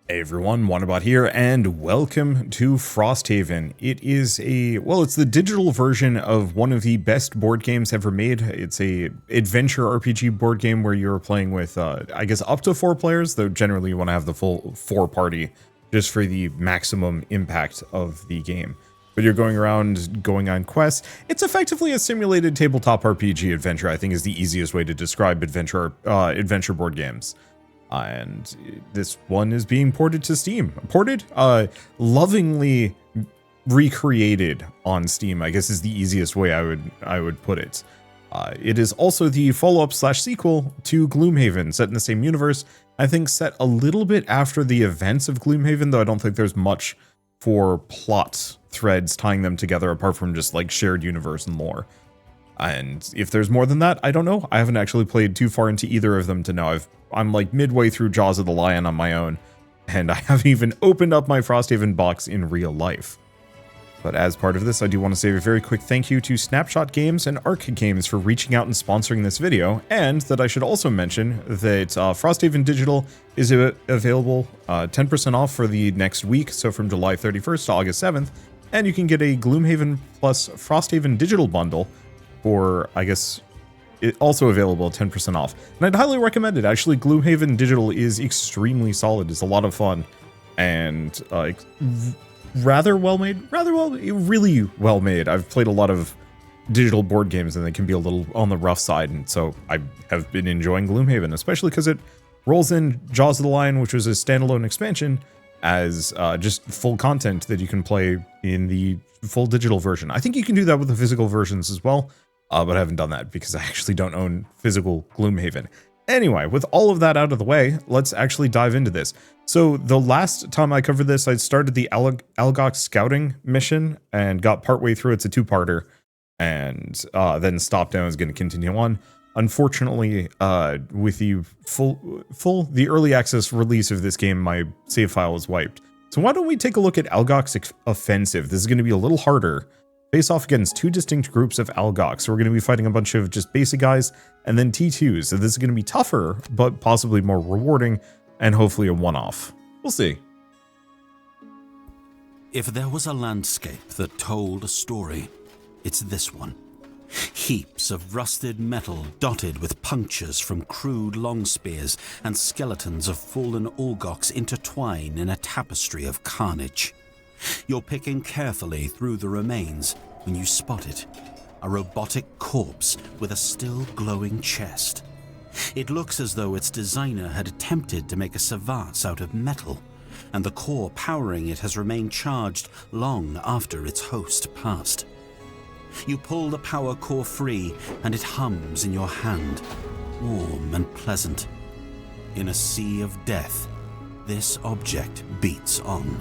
Hey everyone, Wanderbot here, and welcome to Frosthaven. It is it's the digital version of one of the best board games ever made. It's a adventure RPG board game where you're playing with, I guess, up to 4 players, though generally you want to have the full 4 party, just for the maximum impact of the game. But you're going around, going on quests. It's effectively a simulated tabletop RPG adventure, I think is the easiest way to describe adventure board games. And this one is being ported to Steam. Lovingly recreated on Steam, I guess is the easiest way I would put it. It is also the follow-up/sequel to Gloomhaven, set in the same universe. I think set a little bit after the events of Gloomhaven, though I don't think there's much for plot threads tying them together apart from just like shared universe and lore. And if there's more than that, I don't know. I haven't actually played too far into either of them to know. I'm like midway through Jaws of the Lion on my own, and I haven't even opened up my Frosthaven box in real life. But as part of this, I do want to say a very quick thank you to Snapshot Games and Arc Games for reaching out and sponsoring this video, and that I should also mention that Frosthaven Digital is available 10% off for the next week, so from July 31st to August 7th, and you can get a Gloomhaven plus Frosthaven Digital bundle for, I guess, it also available 10% off. And I'd highly recommend it. Actually, Gloomhaven Digital is extremely solid. It's a lot of fun and really well made. I've played a lot of digital board games and they can be a little on the rough side. And so I have been enjoying Gloomhaven, especially because it rolls in Jaws of the Lion, which was a standalone expansion, as just full content that you can play in the full digital version. I think you can do that with the physical versions as well. But I haven't done that because I actually don't own physical Gloomhaven. Anyway, with all of that out of the way, let's actually dive into this. So the last time I covered this, I started the Algox scouting mission and got partway through. It's a 2-parter, and then stopped and I was going to continue on. Unfortunately, with the early access release of this game, my save file was wiped. So why don't we take a look at Algox Offensive? This is going to be a little harder. Face off against 2 distinct groups of Algox. So we're going to be fighting a bunch of just basic guys and then T2s. So this is going to be tougher, but possibly more rewarding and hopefully a one-off. We'll see. If there was a landscape that told a story, it's this one. Heaps of rusted metal dotted with punctures from crude long spears and skeletons of fallen Algox intertwine in a tapestry of carnage. You're picking carefully through the remains when you spot it. A robotic corpse with a still glowing chest. It looks as though its designer had attempted to make a savate out of metal, and the core powering it has remained charged long after its host passed. You pull the power core free, and it hums in your hand, warm and pleasant. In a sea of death, this object beats on.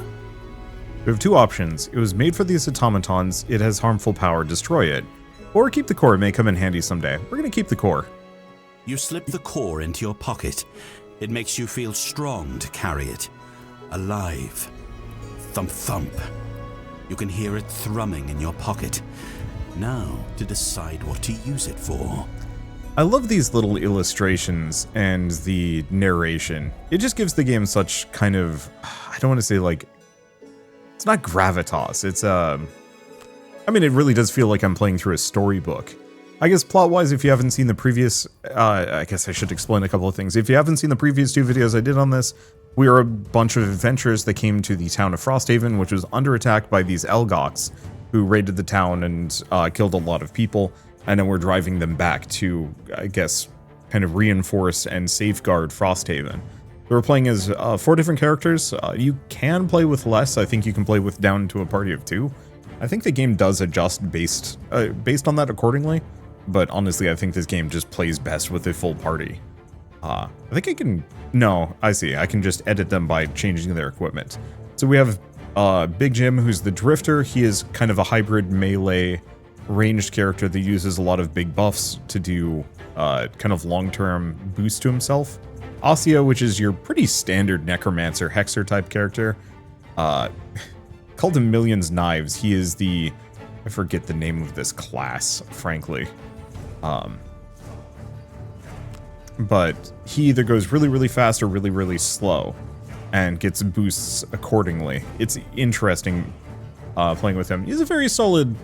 We have 2 options. It was made for these automatons, it has harmful power, destroy it. Or keep the core, it may come in handy someday. We're gonna keep the core. You slip the core into your pocket. It makes you feel strong to carry it. Alive. Thump thump. You can hear it thrumming in your pocket. Now to decide what to use it for. I love these little illustrations and the narration. It just gives the game such kind of, I don't want to say like, it's not gravitas, it's I mean, it really does feel like I'm playing through a storybook. I guess plot-wise, if you haven't seen the previous, I guess I should explain a couple of things. If you haven't seen the previous 2 videos I did on this, we are a bunch of adventurers that came to the town of Frosthaven, which was under attack by these Algox, who raided the town and killed a lot of people, and then we're driving them back to, I guess, kind of reinforce and safeguard Frosthaven. We're playing as 4 different characters. You can play with less. I think you can play with down to a party of 2. I think the game does adjust based on that accordingly. But honestly, I think this game just plays best with a full party. I think I can... No, I see. I can just edit them by changing their equipment. So we have Big Jim, who's the Drifter. He is kind of a hybrid melee ranged character that uses a lot of big buffs to do kind of long-term boost to himself. Asio, which is your pretty standard necromancer, hexer type character. Called him Millions Knives. He is the... I forget the name of this class, frankly. But he either goes really, really fast or really, really slow. and gets boosts accordingly. It's interesting playing with him. He's a very solid,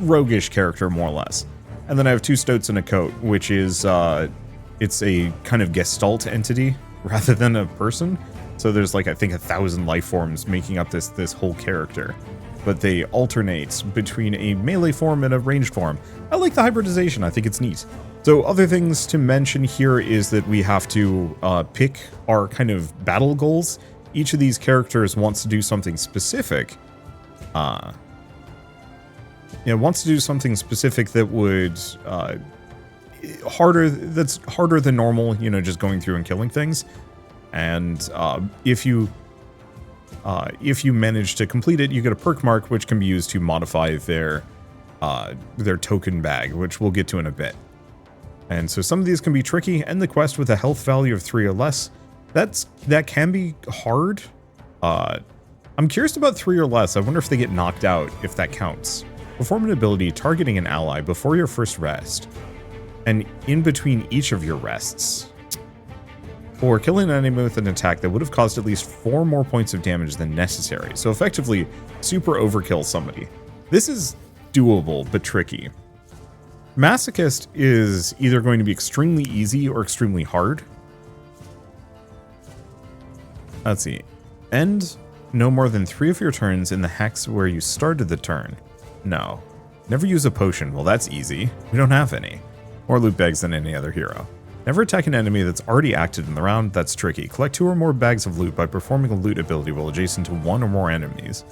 roguish character, more or less. And then I have 2 stoats and a coat, which is, it's a kind of gestalt entity rather than a person. So there's like, I think 1,000 life forms making up this whole character. But they alternate between a melee form and a ranged form. I like the hybridization, I think it's neat. So other things to mention here is that we have to pick our kind of battle goals. Each of these characters wants to do something specific. Wants to do something specific that would that's harder than normal, just going through and killing things. And if you manage to complete it, you get a perk mark, which can be used to modify their token bag, which we'll get to in a bit. And so some of these can be tricky. End the quest with a health value of 3 or less. That can be hard. I'm curious about 3 or less. I wonder if they get knocked out, if that counts. Perform an ability targeting an ally before your first rest, and in between each of your rests. Or killing an enemy with an attack that would have caused at least 4 more points of damage than necessary. So effectively, super overkill somebody. This is doable, but tricky. Masochist is either going to be extremely easy or extremely hard. Let's see. End no more than 3 of your turns in the hex where you started the turn. No. Never use a potion. Well, that's easy. We don't have any. More loot bags than any other hero. Never attack an enemy that's already acted in the round. That's tricky. Collect 2 or more bags of loot by performing a loot ability while adjacent to 1 or more enemies.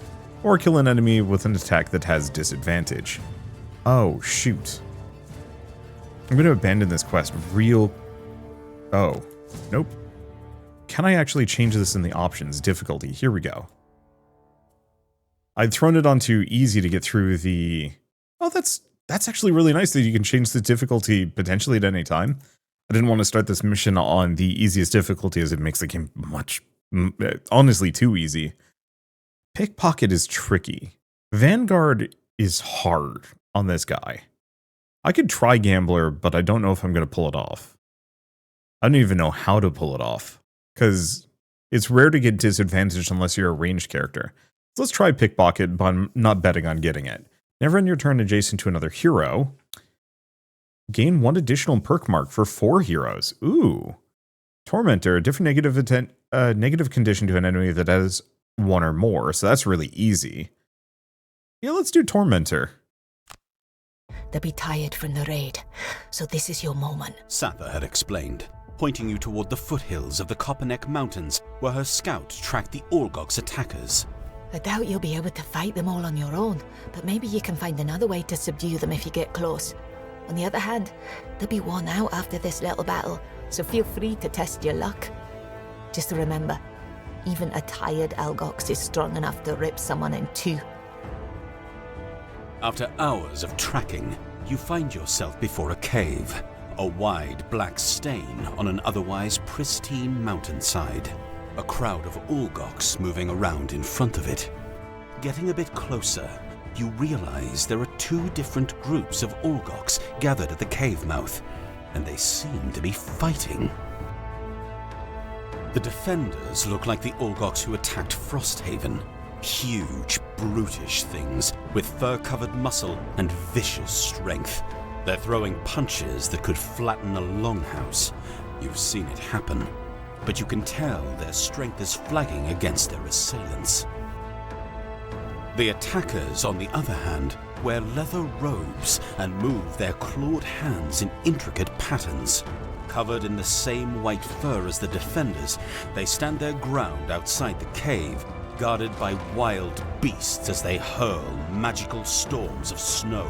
Or kill an enemy with an attack that has disadvantage. Oh, shoot. I'm going to abandon this quest Oh, nope. Can I actually change this in the options? Difficulty. Here we go. I'd thrown it onto easy to get through the... Oh, that's actually really nice that you can change the difficulty potentially at any time. I didn't want to start this mission on the easiest difficulty as it makes the game honestly, too easy. Pickpocket is tricky. Vanguard is hard on this guy. I could try Gambler, but I don't know if I'm going to pull it off. I don't even know how to pull it off, because it's rare to get disadvantaged unless you're a ranged character. So let's try Pickpocket, but I'm not betting on getting it. Never end your turn adjacent to another hero. Gain 1 additional perk mark for 4 heroes. Ooh. Tormentor, a different negative condition to an enemy that has 1 or more, so that's really easy. Yeah, let's do Tormentor. They'll be tired from the raid, so this is your moment. Sapper had explained, pointing you toward the foothills of the Copperneck Mountains, where her scout tracked the Orgok's attackers. I doubt you'll be able to fight them all on your own, but maybe you can find another way to subdue them if you get close. On the other hand, they'll be worn out after this little battle, so feel free to test your luck. Just remember, even a tired Algox is strong enough to rip someone in 2. After hours of tracking, you find yourself before a cave, a wide black stain on an otherwise pristine mountainside. A crowd of Orgoks moving around in front of it. Getting a bit closer, you realize there are 2 different groups of Orgoks gathered at the cave mouth, and they seem to be fighting. The defenders look like the Orgoks who attacked Frosthaven. Huge, brutish things with fur-covered muscle and vicious strength. They're throwing punches that could flatten a longhouse. You've seen it happen, but you can tell their strength is flagging against their assailants. The attackers, on the other hand, wear leather robes and move their clawed hands in intricate patterns. Covered in the same white fur as the defenders, they stand their ground outside the cave, guarded by wild beasts as they hurl magical storms of snow.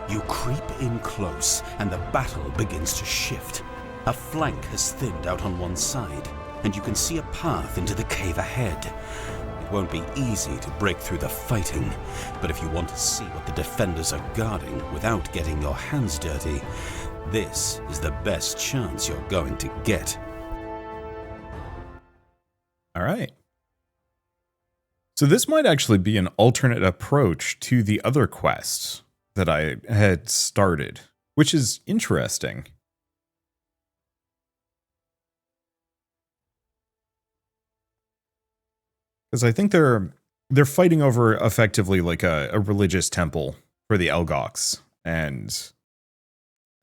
You creep in close, and the battle begins to shift. A flank has thinned out on one side, and you can see a path into the cave ahead. It won't be easy to break through the fighting, but if you want to see what the defenders are guarding without getting your hands dirty, this is the best chance you're going to get. All right. So this might actually be an alternate approach to the other quests that I had started, which is interesting. Because I think they're fighting over effectively like a religious temple for the Elgox, and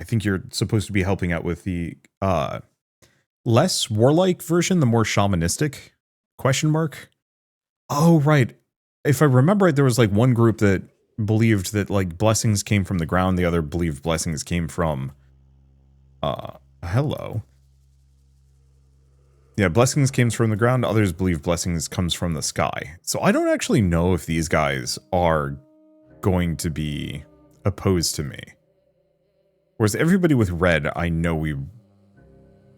I think you're supposed to be helping out with the less warlike version, the more shamanistic question mark. Oh, right. If I remember right, there was like one group that believed that like blessings came from the ground. The other believed blessings came from, hello. Yeah, blessings came from the ground. Others believe blessings comes from the sky. So I don't actually know if these guys are going to be opposed to me. Whereas everybody with red, I know we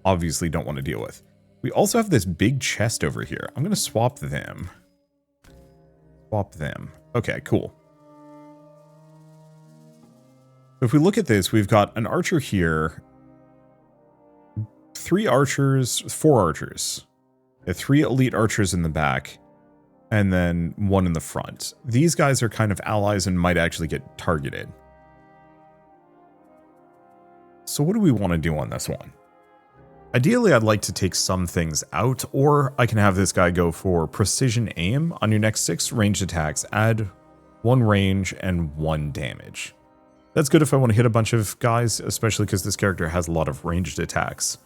obviously don't want to deal with. We also have this big chest over here. I'm going to swap them. Swap them. Okay, cool. If we look at this, we've got an archer here, 3 archers, 4 archers, 3 elite archers in the back, and then 1 in the front. These guys are kind of allies and might actually get targeted. So what do we want to do on this one? Ideally, I'd like to take some things out, or I can have this guy go for precision aim. On your next 6 ranged attacks, add 1 range and 1 damage. That's good if I want to hit a bunch of guys, especially because this character has a lot of ranged attacks.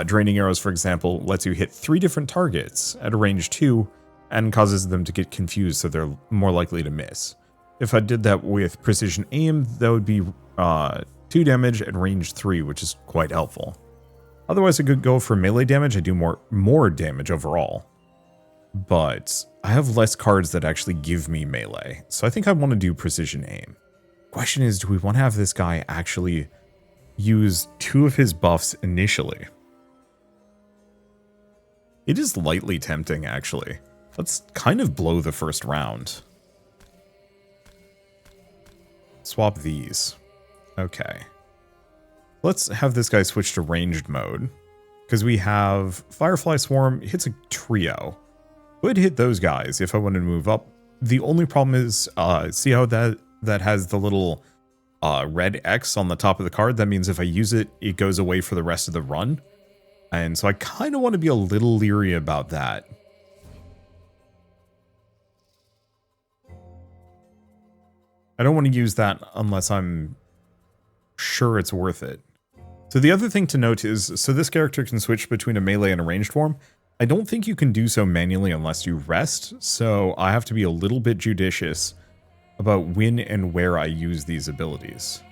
Draining arrows, for example, lets you hit 3 different targets at a range 2 and causes them to get confused, so they're more likely to miss. If I did that with precision aim, that would be 2 damage at range 3, which is quite helpful. Otherwise, I could go for melee damage. I do more damage overall. But I have less cards that actually give me melee. So I think I want to do precision aim. Question is, do we want to have this guy actually use 2 of his buffs initially? It is lightly tempting, actually. Let's kind of blow the first round. Swap these. Okay. Let's have this guy switch to ranged mode, because we have Firefly Swarm hits a trio. Would hit those guys if I wanted to move up. The only problem is, see how that has the little red X on the top of the card? That means if I use it, it goes away for the rest of the run. And so I kind of want to be a little leery about that. I don't want to use that unless I'm sure it's worth it. So the other thing to note is, so this character can switch between a melee and a ranged form. I don't think you can do so manually unless you rest, so I have to be a little bit judicious about when and where I use these abilities.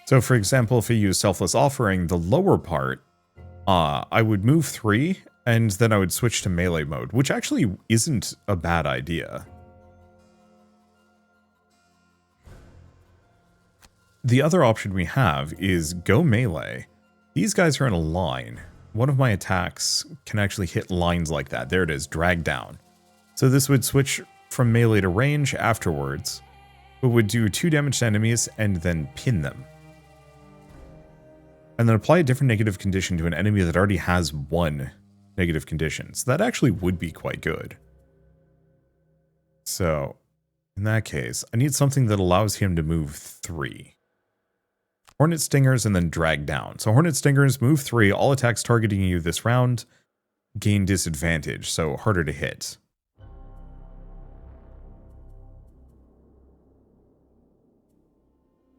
So for example, if I use Selfless Offering, the lower part, I would move 3, and then I would switch to melee mode, which actually isn't a bad idea. The other option we have is go melee. These guys are in a line. One of my attacks can actually hit lines like that. There it is, drag down. So this would switch from melee to range afterwards, but would do 2 damage to enemies and then pin them. And then apply a different negative condition to an enemy that already has 1 negative condition. So that actually would be quite good. So in that case, I need something that allows him to move 3. Hornet Stingers and then drag down. So Hornet Stingers, move 3, all attacks targeting you this round gain disadvantage, so harder to hit.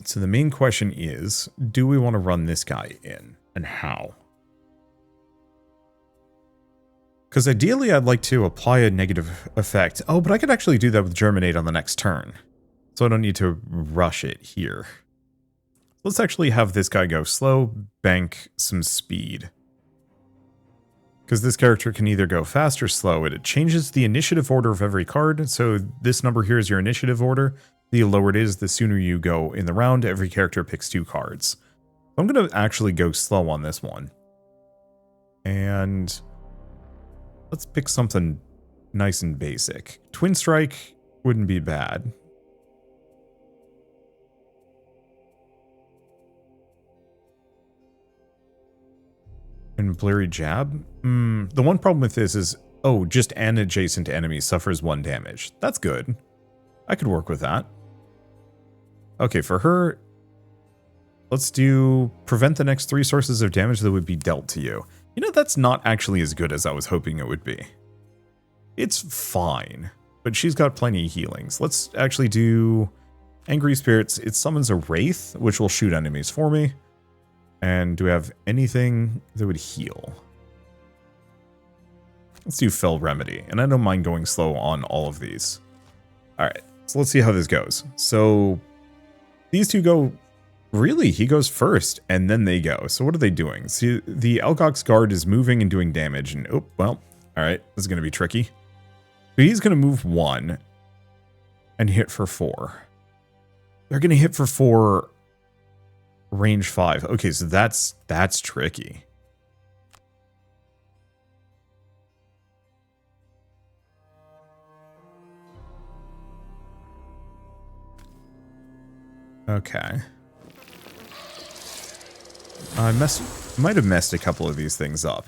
So the main question is, do we want to run this guy in, and how? Because ideally I'd like to apply a negative effect. Oh, but I could actually do that with Germinate on the next turn. So I don't need to rush it here. Let's actually have this guy go slow, bank some speed. Because this character can either go fast or slow. It changes the initiative order of every card. So this number here is your initiative order. The lower it is, the sooner you go in the round. Every character picks 2 cards. I'm going to actually go slow on this one. And let's pick something nice and basic. Twin Strike wouldn't be bad. And Blurry Jab? The one problem with this is, oh, just an adjacent enemy suffers 1 damage. That's good. I could work with that. Okay, for her, let's do prevent the next 3 sources of damage that would be dealt to you. You know, that's not actually as good as I was hoping it would be. It's fine, but she's got plenty of healings. Let's actually do Angry Spirits. It summons a Wraith, which will shoot enemies for me. And do we have anything that would heal? Let's do Fell Remedy, and I don't mind going slow on all of these. Alright, so let's see how this goes. So, these two go... Really, he goes first, and then they go. So what are they doing? See, the Elcock's Guard is moving and doing damage, and oh, well, alright, this is going to be tricky. But he's going to move 1 and hit for 4. They're going to hit for 4, range 5. Okay, so that's tricky. Okay. I might have messed a couple of these things up.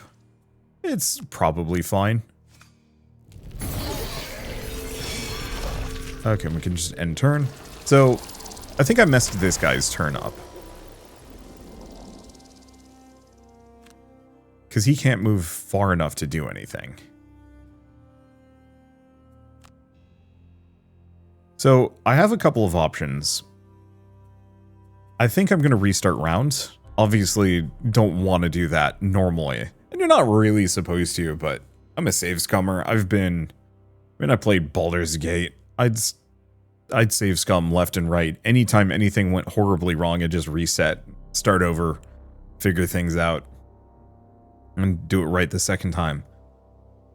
It's probably fine. Okay, we can just end turn. So, I think I messed this guy's turn up. Because he can't move far enough to do anything. So, I have a couple of options. I think I'm going to restart round. Obviously, don't want to do that normally. And you're not really supposed to, but I'm a save scummer. When I played Baldur's Gate, I'd save scum left and right. Anytime anything went horribly wrong, I'd just reset, start over, figure things out, and do it right the second time.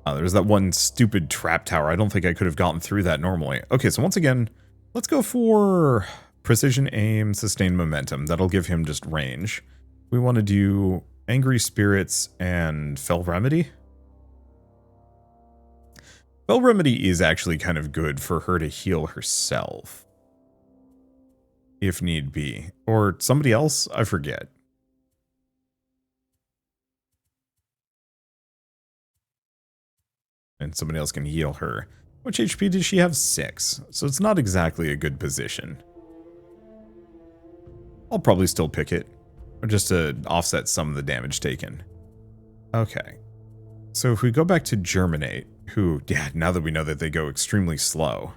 There's that one stupid trap tower. I don't think I could have gotten through that normally. Okay, so once again, let's go for precision aim, sustained momentum. That'll give him just range. We want to do Angry Spirits and Fell Remedy. Fell Remedy is actually kind of good for her to heal herself. If need be. Or somebody else? I forget. And somebody else can heal her. Which HP does she have? 6. So it's not exactly a good position. I'll probably still pick it. Or just to offset some of the damage taken. Okay. So if we go back to Germinate, who, yeah, now that we know that they go extremely slow.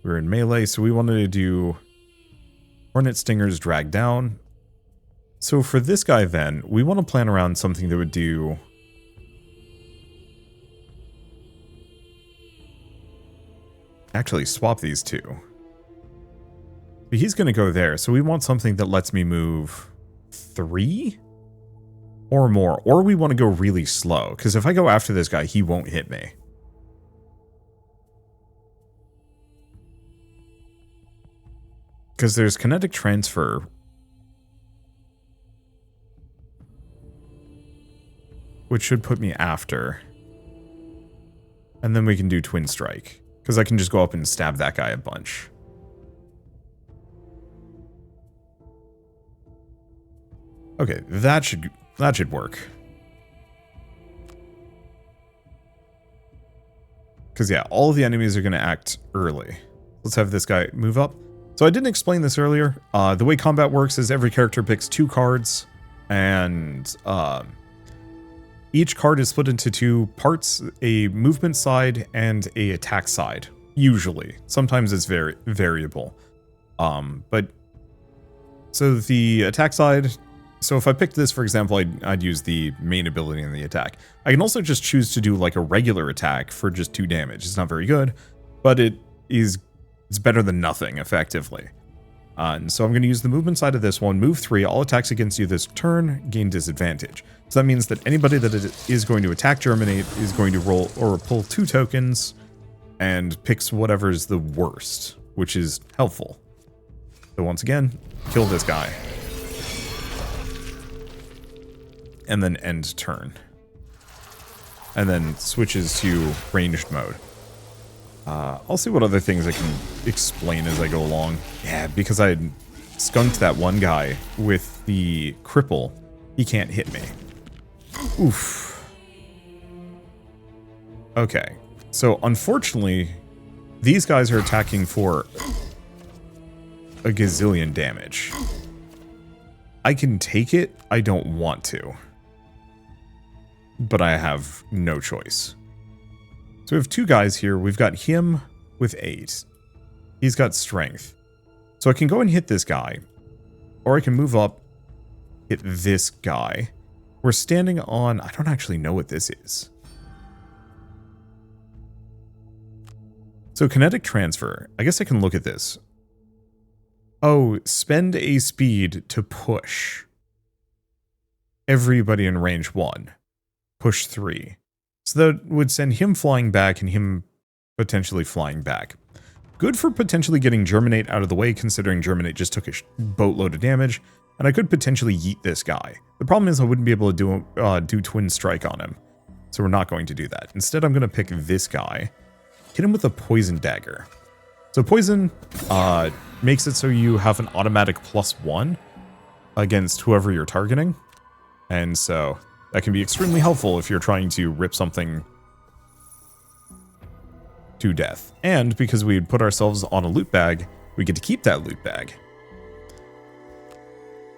We're in melee, so we wanted to do Hornet Stingers drag down. So for this guy then, we want to plan around something that would do... Actually, swap these two. But he's going to go there, so we want something that lets me move 3 or more. Or we want to go really slow, because if I go after this guy, he won't hit me. Because there's kinetic transfer, which should put me after. And then we can do Twin Strike, because I can just go up and stab that guy a bunch. Okay, that should work. Because yeah, all of the enemies are going to act early. Let's have this guy move up. So I didn't explain this earlier. The way combat works is every character picks 2 cards, and each card is split into 2 parts, a movement side and a attack side, usually. Sometimes it's very variable. But so the attack side, so if I picked this, for example, I'd use the main ability in the attack. I can also just choose to do like a regular attack for just 2 damage. It's not very good, but it's better than nothing, effectively. And so I'm going to use the movement side of this one. Move 3. All attacks against you this turn gain disadvantage. So that means that anybody that is going to attack Germinate is going to roll or pull 2 tokens and picks whatever's the worst, which is helpful. So once again, kill this guy. And then end turn. And then switches to ranged mode. I'll see what other things I can explain as I go along. Yeah, because I skunked that one guy with the cripple, he can't hit me. Oof. Okay, so unfortunately, these guys are attacking for a gazillion damage. I can take it, I don't want to. But I have no choice. So we have two guys here. We've got him with 8. He's got strength. So I can go and hit this guy. Or I can move up, hit this guy. We're standing on... I don't actually know what this is. So kinetic transfer. I guess I can look at this. Oh, spend a speed to push everybody in range 1. Push 3. So that would send him flying back and him potentially flying back. Good for potentially getting Germinate out of the way, considering Germinate just took a boatload of damage. And I could potentially yeet this guy. The problem is I wouldn't be able to do Twin Strike on him. So we're not going to do that. Instead, I'm going to pick this guy. Hit him with a Poison Dagger. So Poison makes it so you have an automatic +1 against whoever you're targeting. And so that can be extremely helpful if you're trying to rip something to death. And because we put ourselves on a loot bag, we get to keep that loot bag.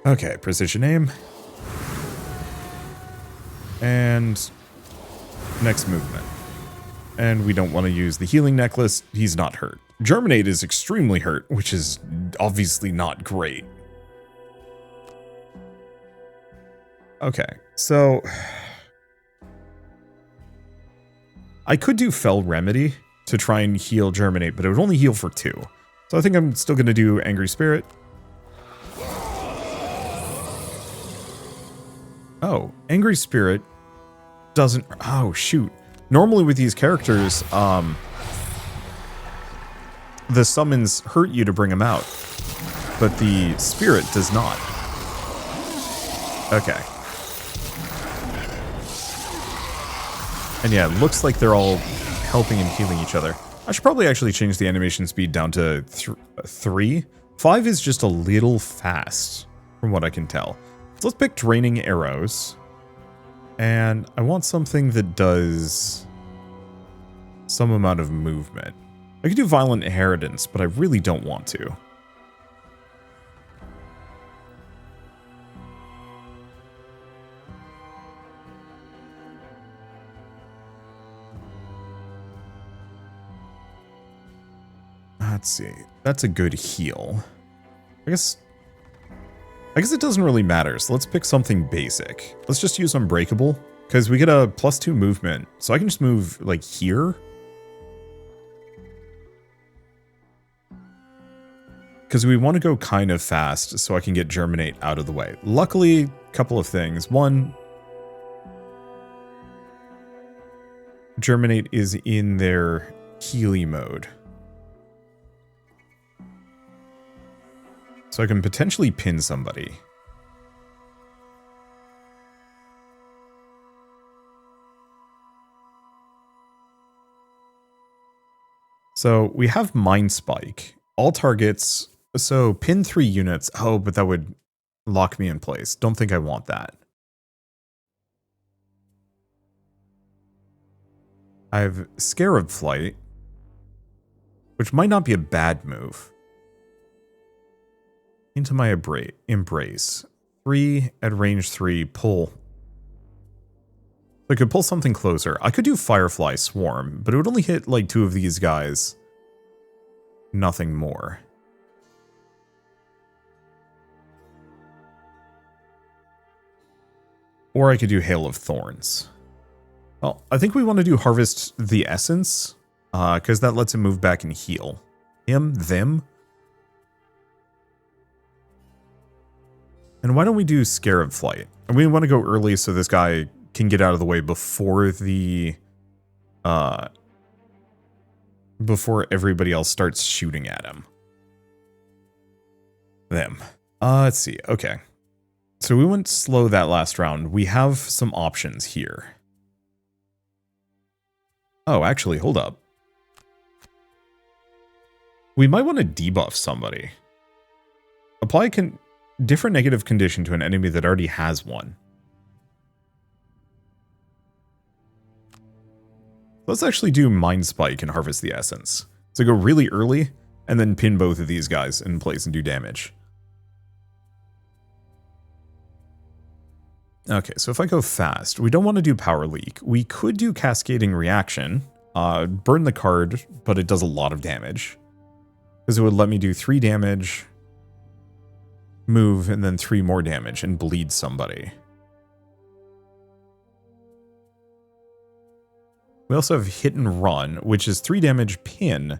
Okay, precision aim. And next movement. And we don't want to use the healing necklace. He's not hurt. Germinate is extremely hurt, which is obviously not great. Okay, so I could do Fell Remedy to try and heal Germinate, but it would only heal for 2. So I think I'm still going to do Angry Spirit. Oh, Angry Spirit doesn't... Oh, shoot. Normally with these characters, the summons hurt you to bring them out, but the spirit does not. Okay. And yeah, it looks like they're all helping and healing each other. I should probably actually change the animation speed down to 3. 5 is just a little fast, from what I can tell. So let's pick Draining Arrows. And I want something that does some amount of movement. I could do Violent Inheritance, but I really don't want to. Let's see. That's a good heal. I guess it doesn't really matter, so let's pick something basic. Let's just use Unbreakable, because we get a +2 movement, so I can just move, like, here. Because we want to go kind of fast, so I can get Germinate out of the way. Luckily, a couple of things. One, Germinate is in their Healy mode. So I can potentially pin somebody. So we have Mind Spike. All targets. So pin 3 units. Oh, but that would lock me in place. Don't think I want that. I have Scarab Flight, which might not be a bad move. Into my embrace. 3 at range 3, pull. I could pull something closer. I could do Firefly Swarm, but it would only hit like 2 of these guys. Nothing more. Or I could do Hail of Thorns. Well, I think we want to do Harvest the Essence, because that lets him move back and heal. Them. And why don't we do Scarab Flight? And we want to go early so this guy can get out of the way before the... before everybody else starts shooting at him. Them. Let's see. Okay. So we went slow that last round. We have some options here. Oh, actually, hold up. We might want to debuff somebody. Apply different negative condition to an enemy that already has one. Let's actually do Mind Spike and Harvest the Essence. So go really early, and then pin both of these guys in place and do damage. Okay, so if I go fast, we don't want to do Power Leak. We could do Cascading Reaction, burn the card, but it does a lot of damage. Because it would let me do 3 damage, move, and then 3 more damage and bleed somebody. We also have hit and run, which is 3 damage pin,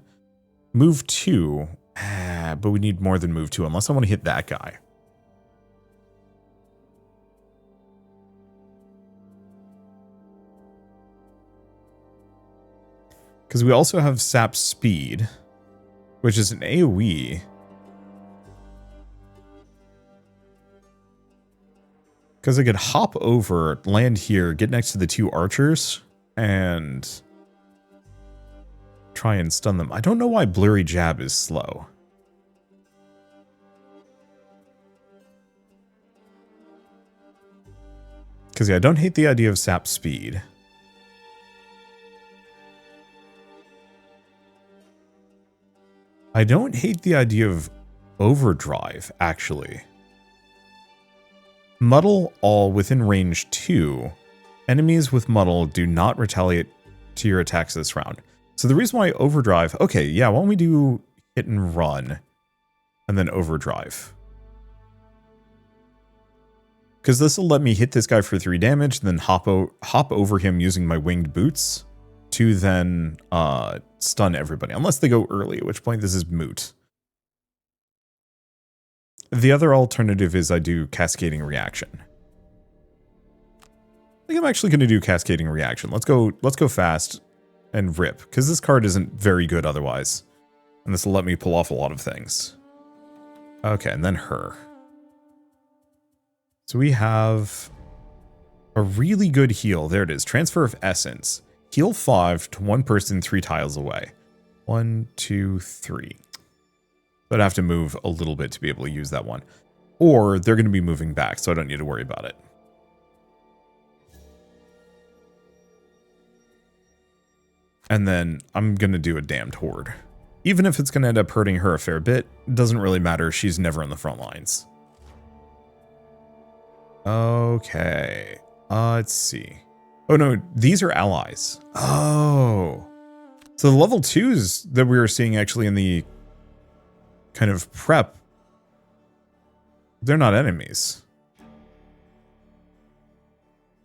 move 2, but we need more than move 2 unless I want to hit that guy. Because we also have sap speed, which is an AoE. Because I could hop over, land here, get next to the 2 archers, and try and stun them. I don't know why Blurry Jab is slow. Because yeah, I don't hate the idea of sap speed. I don't hate the idea of overdrive, actually. Muddle all within range 2. Enemies with Muddle do not retaliate to your attacks this round. So the reason why overdrive... Okay, yeah, why don't we do hit and run and then overdrive? Because this will let me hit this guy for 3 damage, then hop over him using my winged boots to then stun everybody. Unless they go early, at which point this is moot. The other alternative is I do cascading reaction. I think I'm actually going to do cascading reaction. Let's go fast and rip, because this card isn't very good otherwise. And this will let me pull off a lot of things. Okay, and then her. So we have a really good heal. There it is. Transfer of Essence. Heal 5 to 1 person 3 tiles away. 1, 2, 3. But I have to move a little bit to be able to use that one. Or they're going to be moving back, so I don't need to worry about it. And then I'm going to do a damned horde. Even if it's going to end up hurting her a fair bit, it doesn't really matter. She's never in the front lines. Okay. Let's see. Oh no, these are allies. Oh. So the level 2s that we were seeing actually in the kind of prep, they're not enemies. I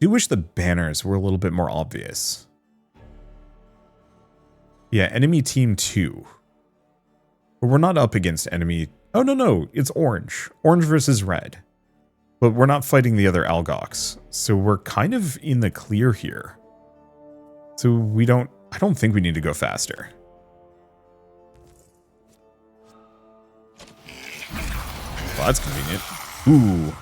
do wish the banners were a little bit more obvious. Yeah, enemy team 2. But we're not up against enemy... Oh, no, it's orange. Orange versus red. But we're not fighting the other Algox. So we're kind of in the clear here. So we don't... I don't think we need to go faster. Well, that's convenient. Ooh.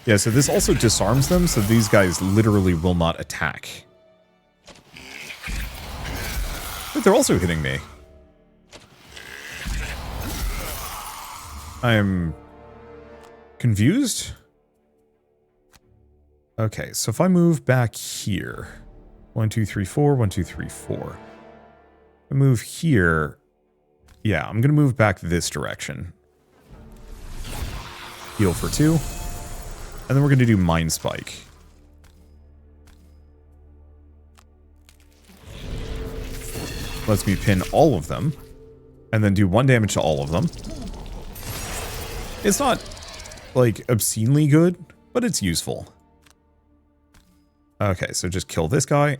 Yeah, so this also disarms them, so these guys literally will not attack. But they're also hitting me. I'm confused. Okay, so if I move back here, 1, 2, 3, 4, 1, 2, 3, 4. I move here. Yeah, I'm gonna move back this direction. Heal for 2. And then we're gonna do Mind Spike. Lets me pin all of them. And then do 1 damage to all of them. It's not, like, obscenely good, but it's useful. Okay, so just kill this guy.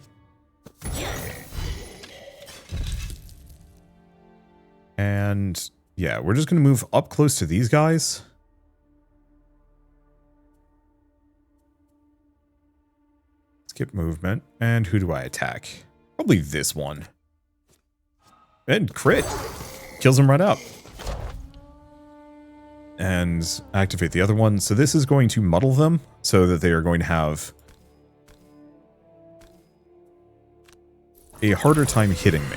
And, yeah, we're just going to move up close to these guys. Skip movement. And who do I attack? Probably this one. And crit. Kills him right up. And activate the other one. So this is going to muddle them so that they are going to have a harder time hitting me.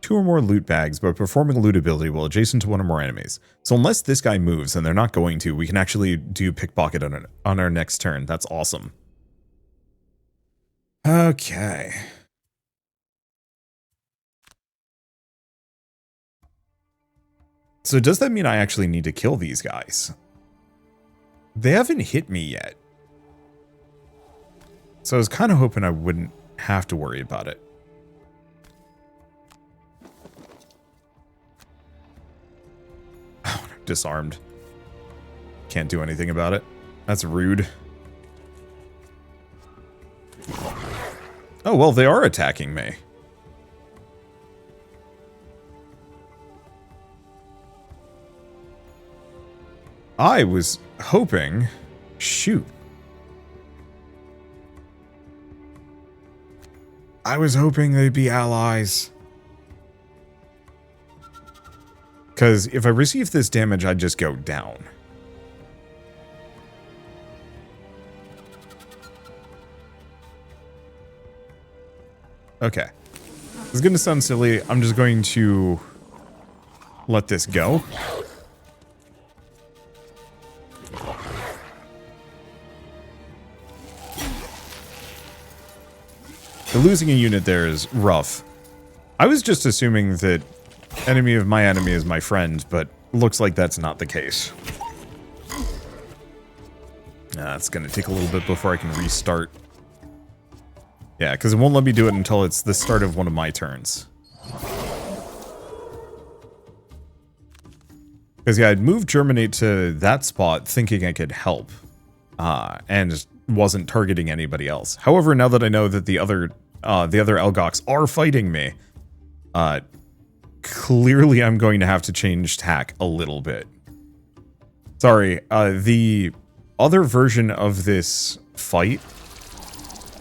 2 or more loot bags, but performing loot ability will adjacent to 1 or more enemies. So unless this guy moves, and they're not going to, we can actually do pickpocket on our next turn. That's awesome. Okay. So does that mean I actually need to kill these guys? They haven't hit me yet. So I was kind of hoping I wouldn't have to worry about it. Oh, I'm disarmed. Can't do anything about it. That's rude. Oh, well, they are attacking me. I was hoping... Shoot. I was hoping they'd be allies. Because if I receive this damage, I'd just go down. Okay. This is going to sound silly. I'm just going to let this go. Losing a unit there is rough. I was just assuming that enemy of my enemy is my friend, but looks like that's not the case. It's going to take a little bit before I can restart. Yeah, because it won't let me do it until it's the start of one of my turns. Because yeah, I'd moved Germinate to that spot thinking I could help. And wasn't targeting anybody else. However, now that I know that the other Elgox are fighting me, clearly I'm going to have to change tack a little bit. Sorry, the other version of this fight,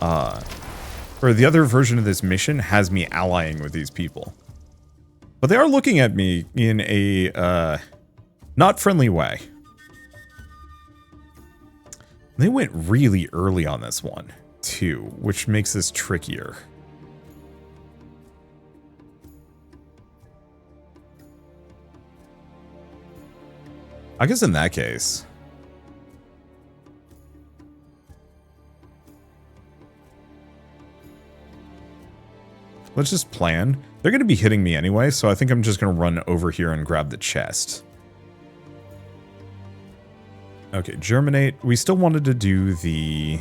or the other version of this mission has me allying with these people. But they are looking at me in a, not friendly way. They went really early on this one, too, which makes this trickier. I guess in that case... let's just plan. They're going to be hitting me anyway, so I think I'm just going to run over here and grab the chest. Okay, Germinate. We still wanted to do the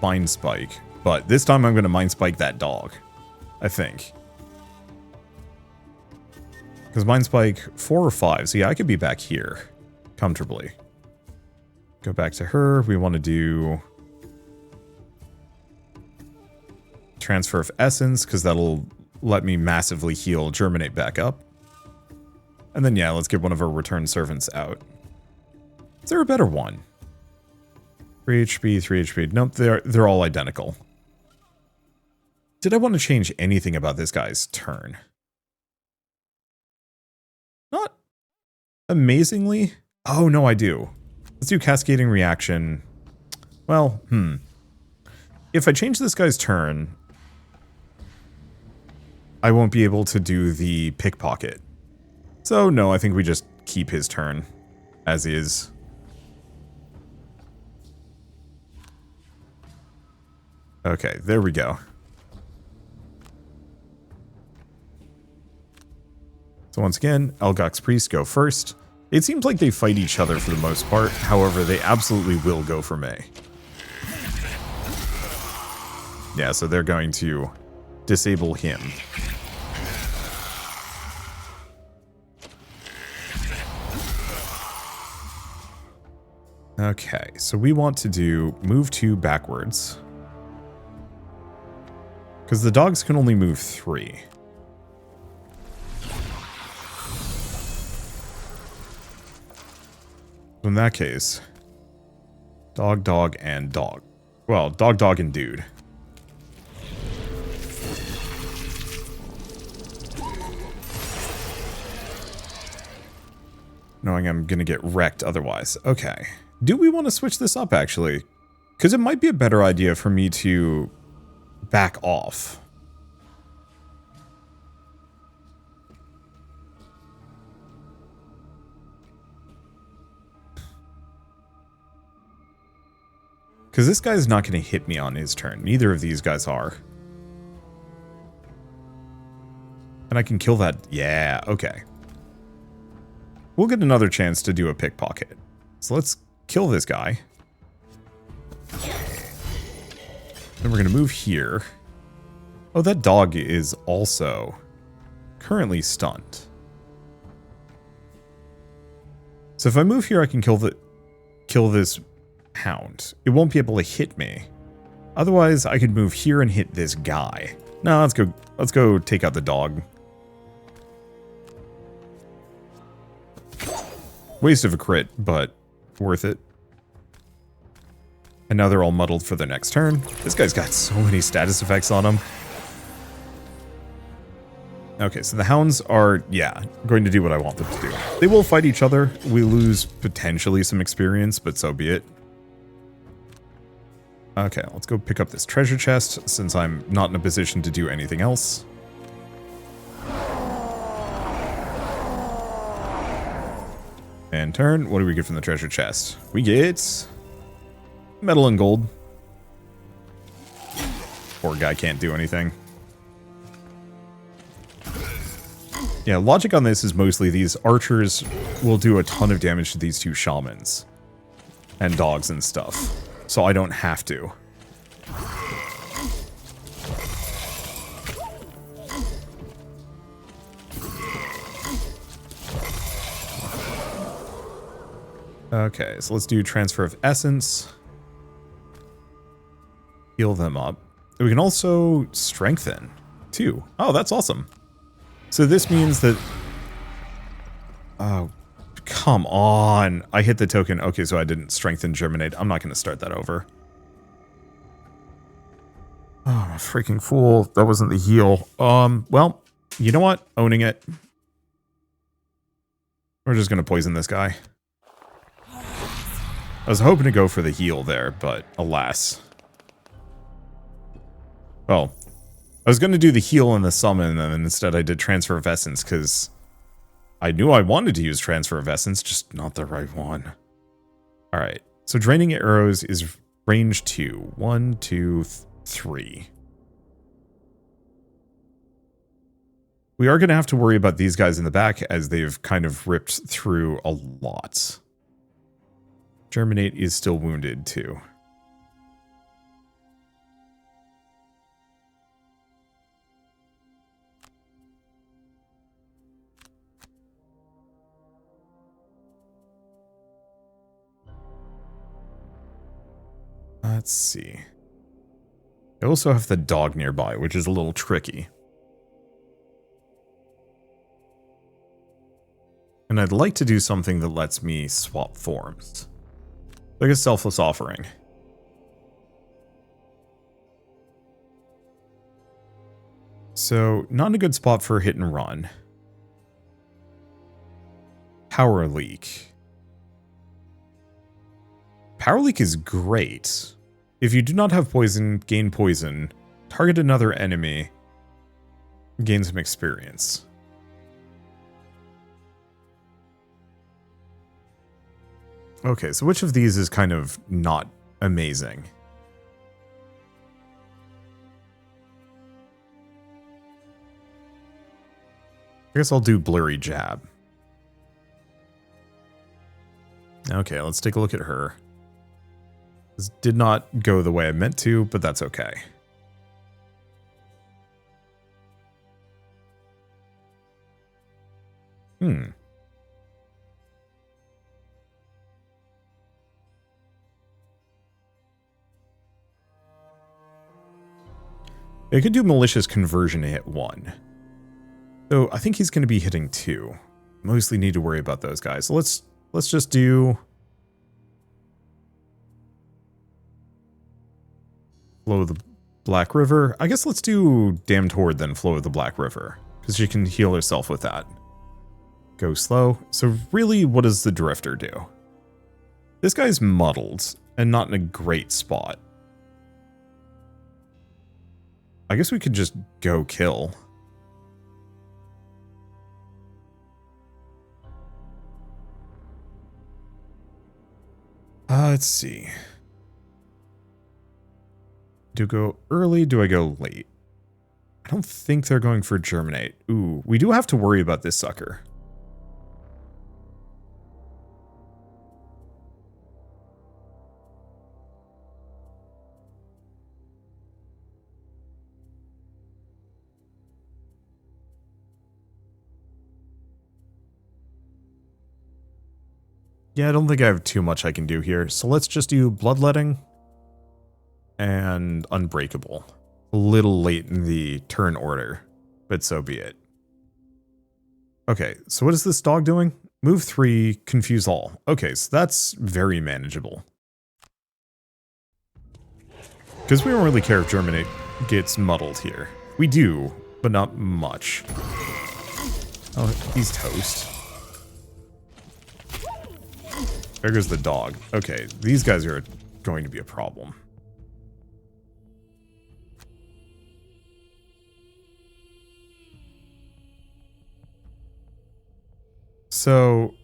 Mind Spike, but this time I'm going to Mind Spike that dog, I think. Because Mind Spike 4 or 5, so yeah, I could be back here comfortably. Go back to her. We want to do Transfer of Essence, because that'll let me massively heal Germinate back up. And then yeah, let's get one of our Return Servants out. Is there a better one? 3 HP, 3 HP. Nope, they're all identical. Did I want to change anything about this guy's turn? Not amazingly. Oh, no, I do. Let's do Cascading Reaction. Well, if I change this guy's turn, I won't be able to do the Pickpocket. So, no, I think we just keep his turn as is. Okay, there we go. So once again, Elgox Priests go first. It seems like they fight each other for the most part. However, they absolutely will go for me. Yeah, so they're going to disable him. Okay, so we want to do move 2 backwards. Because the dogs can only move 3. In that case, dog, dog, and dog. Well, dog, dog, and dude. Knowing I'm going to get wrecked otherwise. Okay. Do we want to switch this up, actually? Because it might be a better idea for me to back off. Because this guy's not going to hit me on his turn. Neither of these guys are. And I can kill that. Yeah, okay. We'll get another chance to do a pickpocket. So let's kill this guy. Then we're going to move here. Oh, that dog is also currently stunned. So if I move here, I can kill this hound. It won't be able to hit me. Otherwise, I could move here and hit this guy. No, let's go take out the dog. Waste of a crit, but worth it. And now they're all muddled for the next turn. This guy's got so many status effects on him. Okay, so the hounds are, yeah, going to do what I want them to do. They will fight each other. We lose potentially some experience, but so be it. Okay, let's go pick up this treasure chest since I'm not in a position to do anything else. And turn. What do we get from the treasure chest? We get metal and gold. Poor guy can't do anything. Yeah, logic on this is mostly these archers will do a ton of damage to these two shamans and dogs and stuff, so I don't have to. Okay, so let's do transfer of essence. Heal them up. We can also strengthen, too. Oh, that's awesome. So this means that... Oh, come on. I hit the token. Okay, so I didn't strengthen germinate. I'm not going to start that over. Oh, I'm a freaking fool. That wasn't the heal. Well, you know what? Owning it. We're just going to poison this guy. I was hoping to go for the heal there, but alas. Well, I was going to do the heal and the summon, and instead I did transfer of essence, because I knew I wanted to use transfer of essence, just not the right one. Alright, so draining arrows is range 2. 1, 2, 3. We are going to have to worry about these guys in the back, as they've kind of ripped through a lot. Germinate is still wounded, too. Let's see. I also have the dog nearby, which is a little tricky. And I'd like to do something that lets me swap forms. Like a selfless offering. So, not a good spot for hit and run. Power leak. Power leak is great. If you do not have poison, gain poison, target another enemy, gain some experience. Okay, so which of these is kind of not amazing? I guess I'll do Blurry Jab. Okay, let's take a look at her. This did not go the way I meant to, but that's okay. It could do malicious conversion to hit 1. So I think he's going to be hitting 2. Mostly need to worry about those guys. So let's just do Flow of the Black River. I guess let's do Damned Horde then Flow of the Black River, because she can heal herself with that. Go slow. So really, what does the Drifter do? This guy's muddled and not in a great spot. I guess we could just go kill. Let's see. Do I go early? Do I go late? I don't think they're going for Germinate. Ooh, we do have to worry about this sucker. Yeah, I don't think I have too much I can do here. So let's just do Bloodletting and Unbreakable. A little late in the turn order, but so be it. Okay, so what is this dog doing? Move 3, confuse all. Okay, so that's very manageable. Because we don't really care if Germinate gets muddled here. We do, but not much. Oh, he's toast. There goes the dog. Okay, these guys are going to be a problem. So,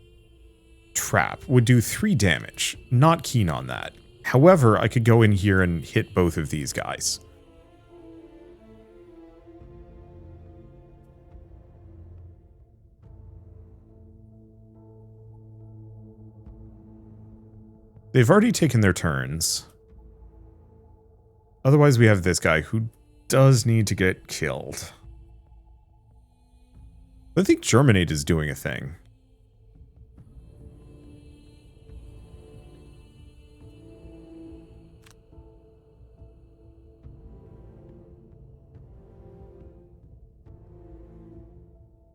Trap would do 3 damage. Not keen on that. However, I could go in here and hit both of these guys. They've already taken their turns. Otherwise, we have this guy who does need to get killed. I think Germinate is doing a thing.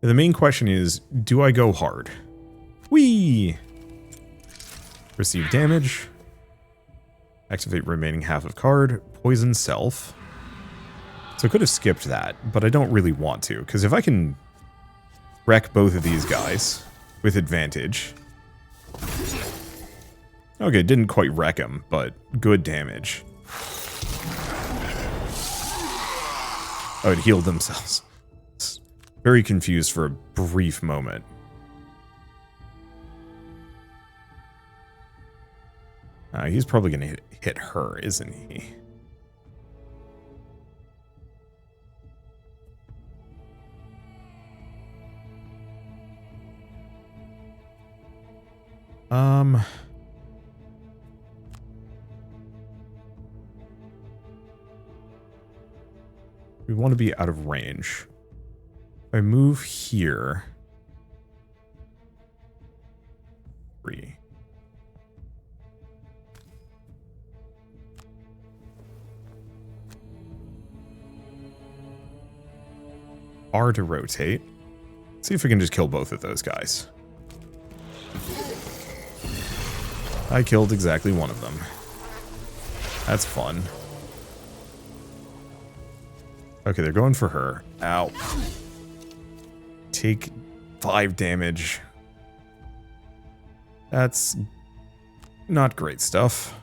And the main question is, do I go hard? Whee! Receive damage. Activate remaining half of card. Poison self. So I could have skipped that, but I don't really want to, because if I can wreck both of these guys with advantage. Okay, didn't quite wreck him, but good damage. Oh, it healed themselves. Very confused for a brief moment. He's probably going to hit her, isn't he? We want to be out of range. If I move here, 3. R to rotate. See if we can just kill both of those guys. I killed exactly one of them. That's fun. Okay, they're going for her. Ow. Take 5 damage. That's not great stuff.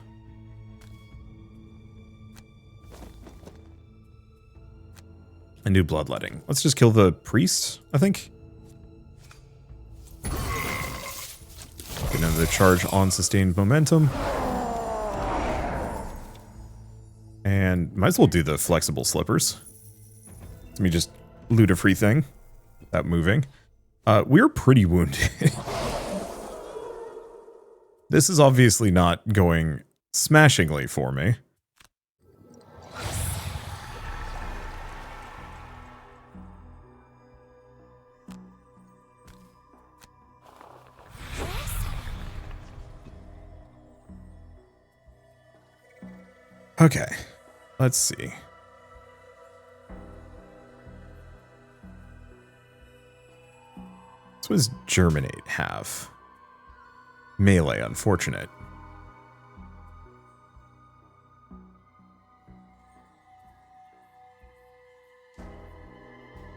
And do bloodletting. Let's just kill the priest, I think. Get another charge on sustained momentum. And might as well do the flexible slippers. Let me just loot a free thing without moving. We're pretty wounded. This is obviously not going smashingly for me. Okay, let's see. So what does Germinate have? Melee, unfortunate.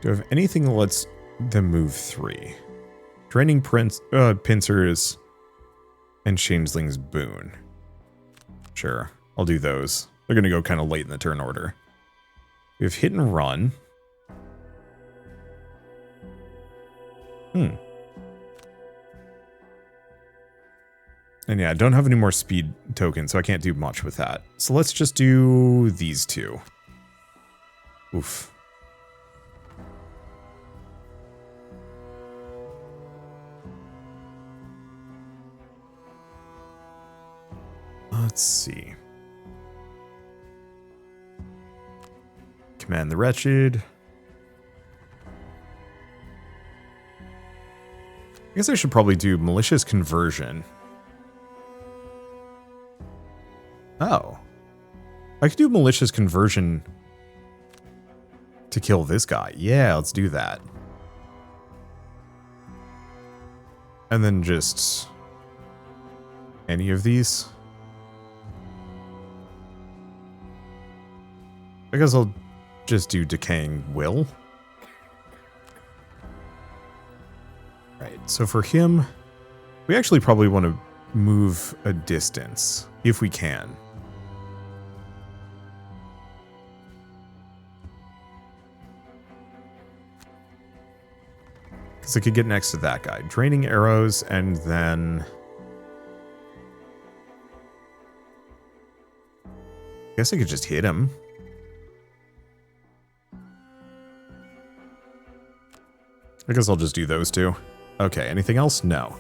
Do I have anything that lets them move 3? Draining Pincers and Changeling's Boon. Sure, I'll do those. They're going to go kind of late in the turn order. We have Hit and Run. And yeah, I don't have any more speed tokens, so I can't do much with that. So let's just do these 2. Oof. Let's see. Command the Wretched. I guess I should probably do Malicious Conversion I could do malicious conversion to kill this guy. Yeah, let's do that. And then just any of these. I guess I'll just do decaying will. Right, so for him, we actually probably want to move a distance if we can. Because I could get next to that guy. Draining arrows, and then I guess I could just hit him. I guess I'll just do those two. Okay, anything else? No.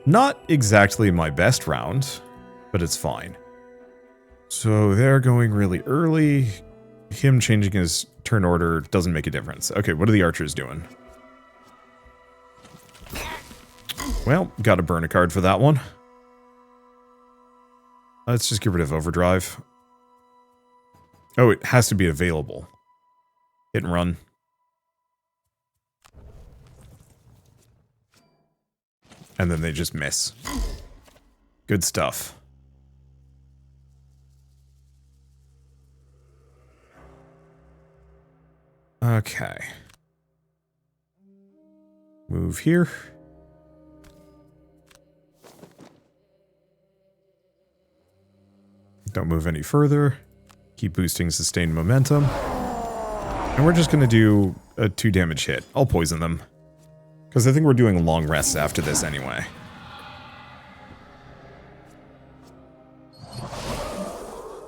Not exactly my best round, but it's fine. So they're going really early. Him changing his turn order doesn't make a difference. Okay, what are the archers doing? Well, gotta burn a card for that one. Let's just get rid of overdrive. Oh, it has to be available. Hit and run. And then they just miss. Good stuff. Okay. Move here. Don't move any further. Keep boosting sustained momentum. And we're just going to do a 2 damage hit. I'll poison them. Because I think we're doing long rests after this anyway.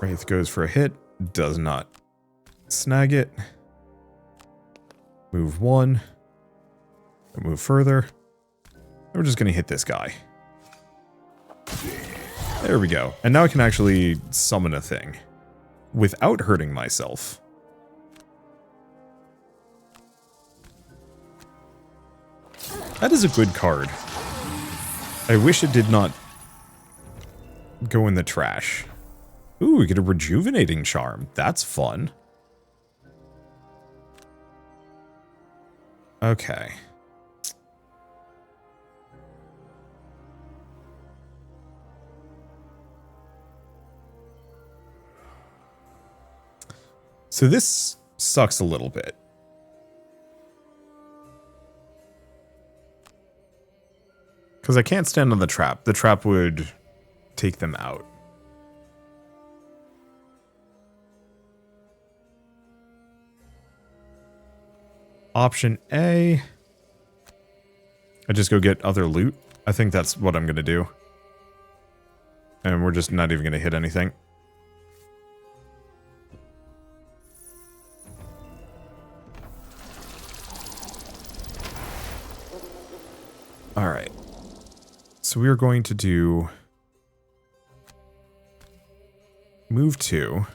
Wraith goes for a hit. Does not snag it. Move 1. Move further. And we're just going to hit this guy. There we go. And now I can actually summon a thing without hurting myself. That is a good card. I wish it did not go in the trash. Ooh, we get a rejuvenating charm. That's fun. Okay. So this sucks a little bit. Because I can't stand on the trap. The trap would take them out. Option A. I just go get other loot. I think that's what I'm going to do. And we're just not even going to hit anything. Alright. So we are going to do move 2,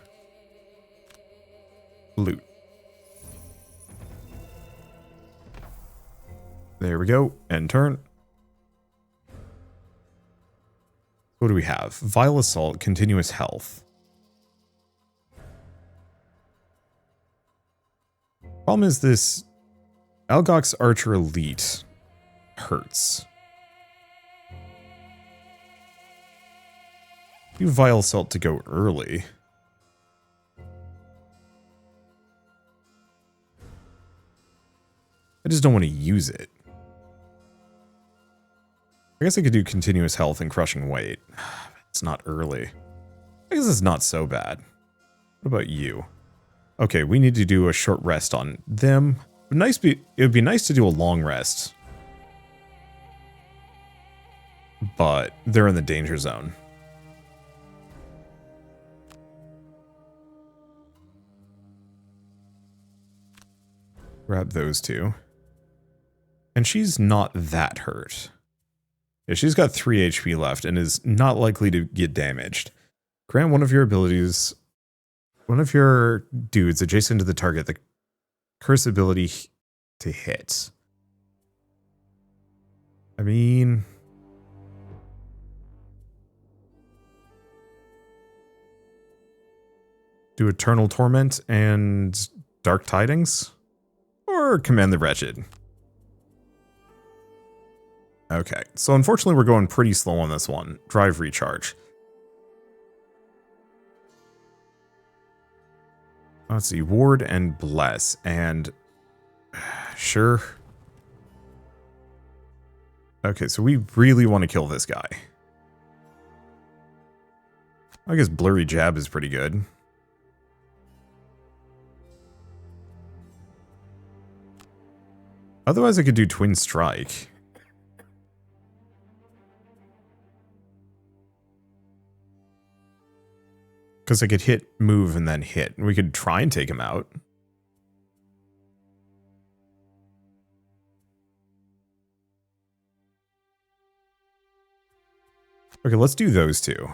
loot. There we go. End turn. What do we have? Vile Assault, continuous health. Problem is this Algok's Archer Elite hurts. Do Vile Assault to go early. I just don't want to use it. I guess I could do continuous health and crushing weight. It's not early. I guess it's not so bad. What about you? Okay, we need to do a short rest on them. It would be nice to do a long rest. But they're in the danger zone. Grab those two. And she's not that hurt. Yeah, she's got 3 HP left and is not likely to get damaged. Grant one of your abilities, one of your dudes adjacent to the target, the curse ability to hit. I mean, Do Eternal Torment and Dark Tidings? Or Command the Wretched? Okay, so unfortunately we're going pretty slow on this one. Drive Recharge. Let's see, Ward and Bless, and... Sure. Okay, so we really want to kill this guy. I guess Blurry Jab is pretty good. Otherwise I could do Twin Strike. Because I could hit, move, and then hit. We could try and take him out. Okay, let's do those two.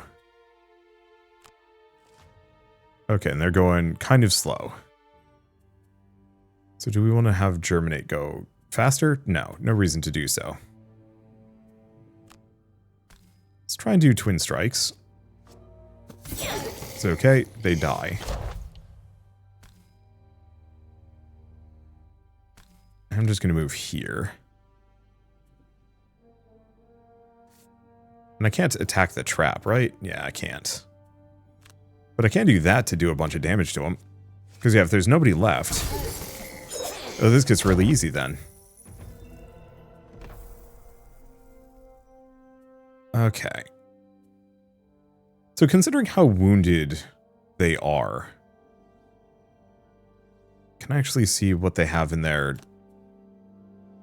Okay, and they're going kind of slow. So do we want to have Germinate go faster? No, no reason to do so. Let's try and do Twin Strikes. It's okay, they die. I'm just going to move here. And I can't attack the trap, right? Yeah, I can't. But I can do that to do a bunch of damage to him. Because yeah, if there's nobody left... Oh, this gets really easy then. Okay. So considering how wounded they are... Can I actually see what they have in their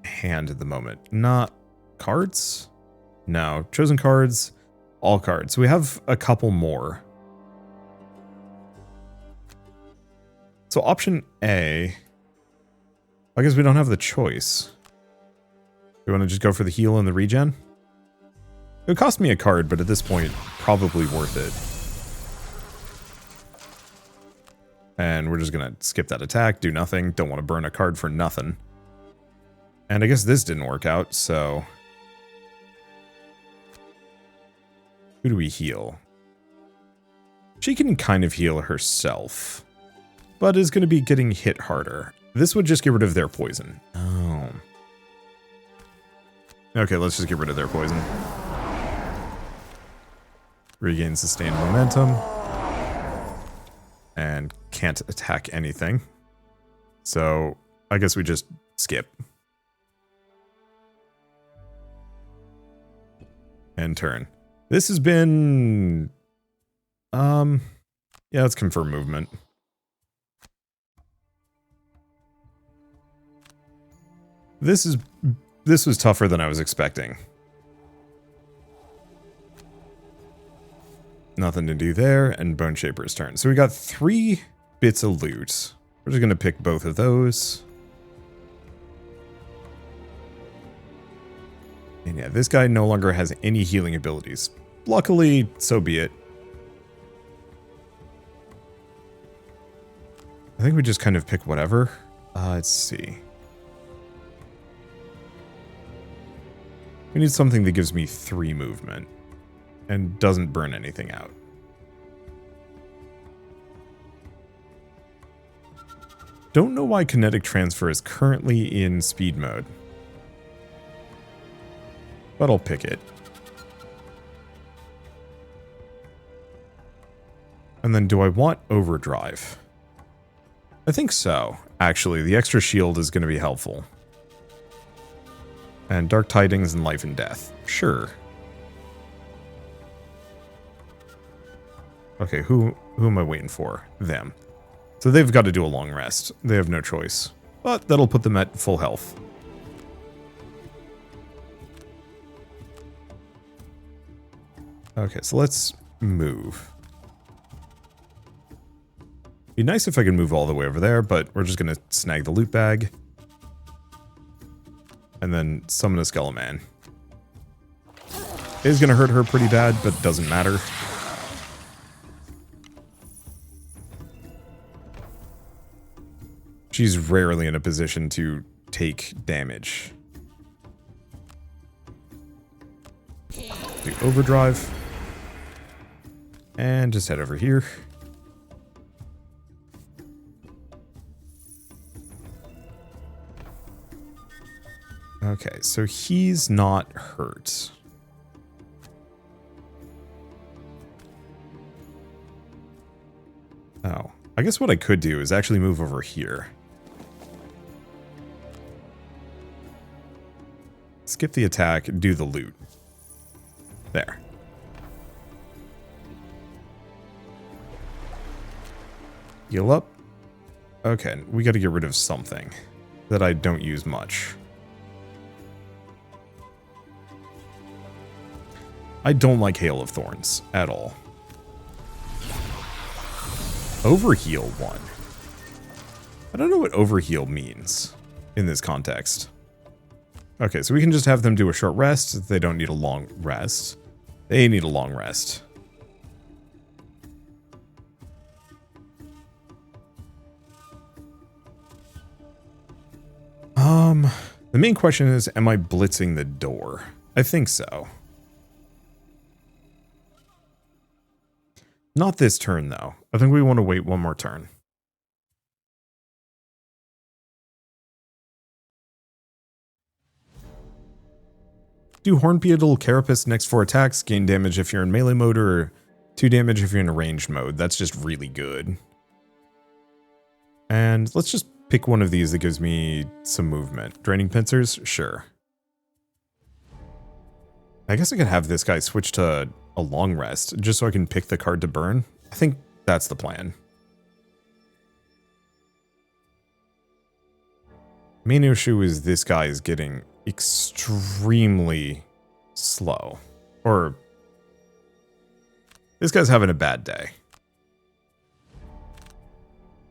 hand at the moment? Not cards? No. Chosen cards, all cards. So we have a couple more. So option A... I guess we don't have the choice. We want to just go for the heal and the regen? It would cost me a card, but at this point, probably worth it. And we're just going to skip that attack, do nothing. Don't want to burn a card for nothing. And I guess this didn't work out, so... Who do we heal? She can kind of heal herself, but is going to be getting hit harder. This would just get rid of their poison. Oh. Okay, let's just get rid of their poison. Regain sustained momentum. And can't attack anything. So, I guess we just skip. And turn. This has been... Yeah, let's confirm movement. This was tougher than I was expecting. Nothing to do there, and Bone Shaper's turn. So we got 3 bits of loot. We're just going to pick both of those. And yeah, this guy no longer has any healing abilities. Luckily, so be it. I think we just kind of pick whatever. Let's see. We need something that gives me 3 movement and doesn't burn anything out. Don't know why kinetic transfer is currently in speed mode, but I'll pick it. And then do I want overdrive? I think so. Actually, the extra shield is going to be helpful. And Dark Tidings and Life and Death. Sure. Okay, who am I waiting for? Them. So they've got to do a long rest. They have no choice. But that'll put them at full health. Okay, so let's move. Be nice if I could move all the way over there, but we're just going to snag the loot bag. And then summon a Skeleman. It is going to hurt her pretty bad, but doesn't matter. She's rarely in a position to take damage. Do overdrive. And just head over here. Okay, so he's not hurt. Oh, I guess what I could do is actually move over here. Skip the attack, do the loot. There. Heal up. Okay, we got to get rid of something that I don't use much. I don't like Hail of Thorns at all. Overheal 1. I don't know what overheal means in this context. Okay, so we can just have them do a short rest. They don't need a long rest. They need a long rest. The main question is, am I blitzing the door? I think so. Not this turn, though. I think we want to wait one more turn. Do Hornbeetle Carapace next 4 attacks, gain damage if you're in melee mode, or 2 damage if you're in ranged mode. That's just really good. And let's just pick one of these that gives me some movement. Draining Pincers? Sure. I guess I could have this guy switch to a long rest, just so I can pick the card to burn. I think that's the plan. Main issue is this guy is getting extremely slow. Or this guy's having a bad day.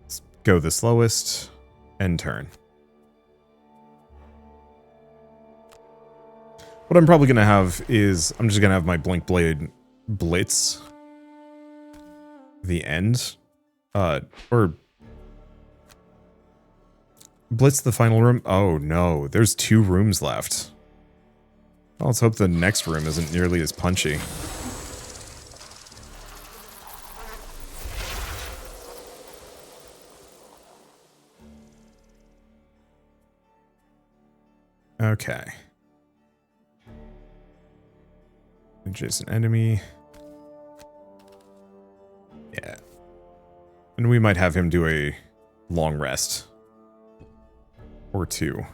Let's go the slowest. End turn. What I'm probably going to have is, I'm just going to have my Blink Blade blitz the end. Or blitz the final room. Oh no, there's 2 rooms left. Well, let's hope the next room isn't nearly as punchy. Okay. Adjacent enemy. Yeah. And we might have him do a long rest. Or 2.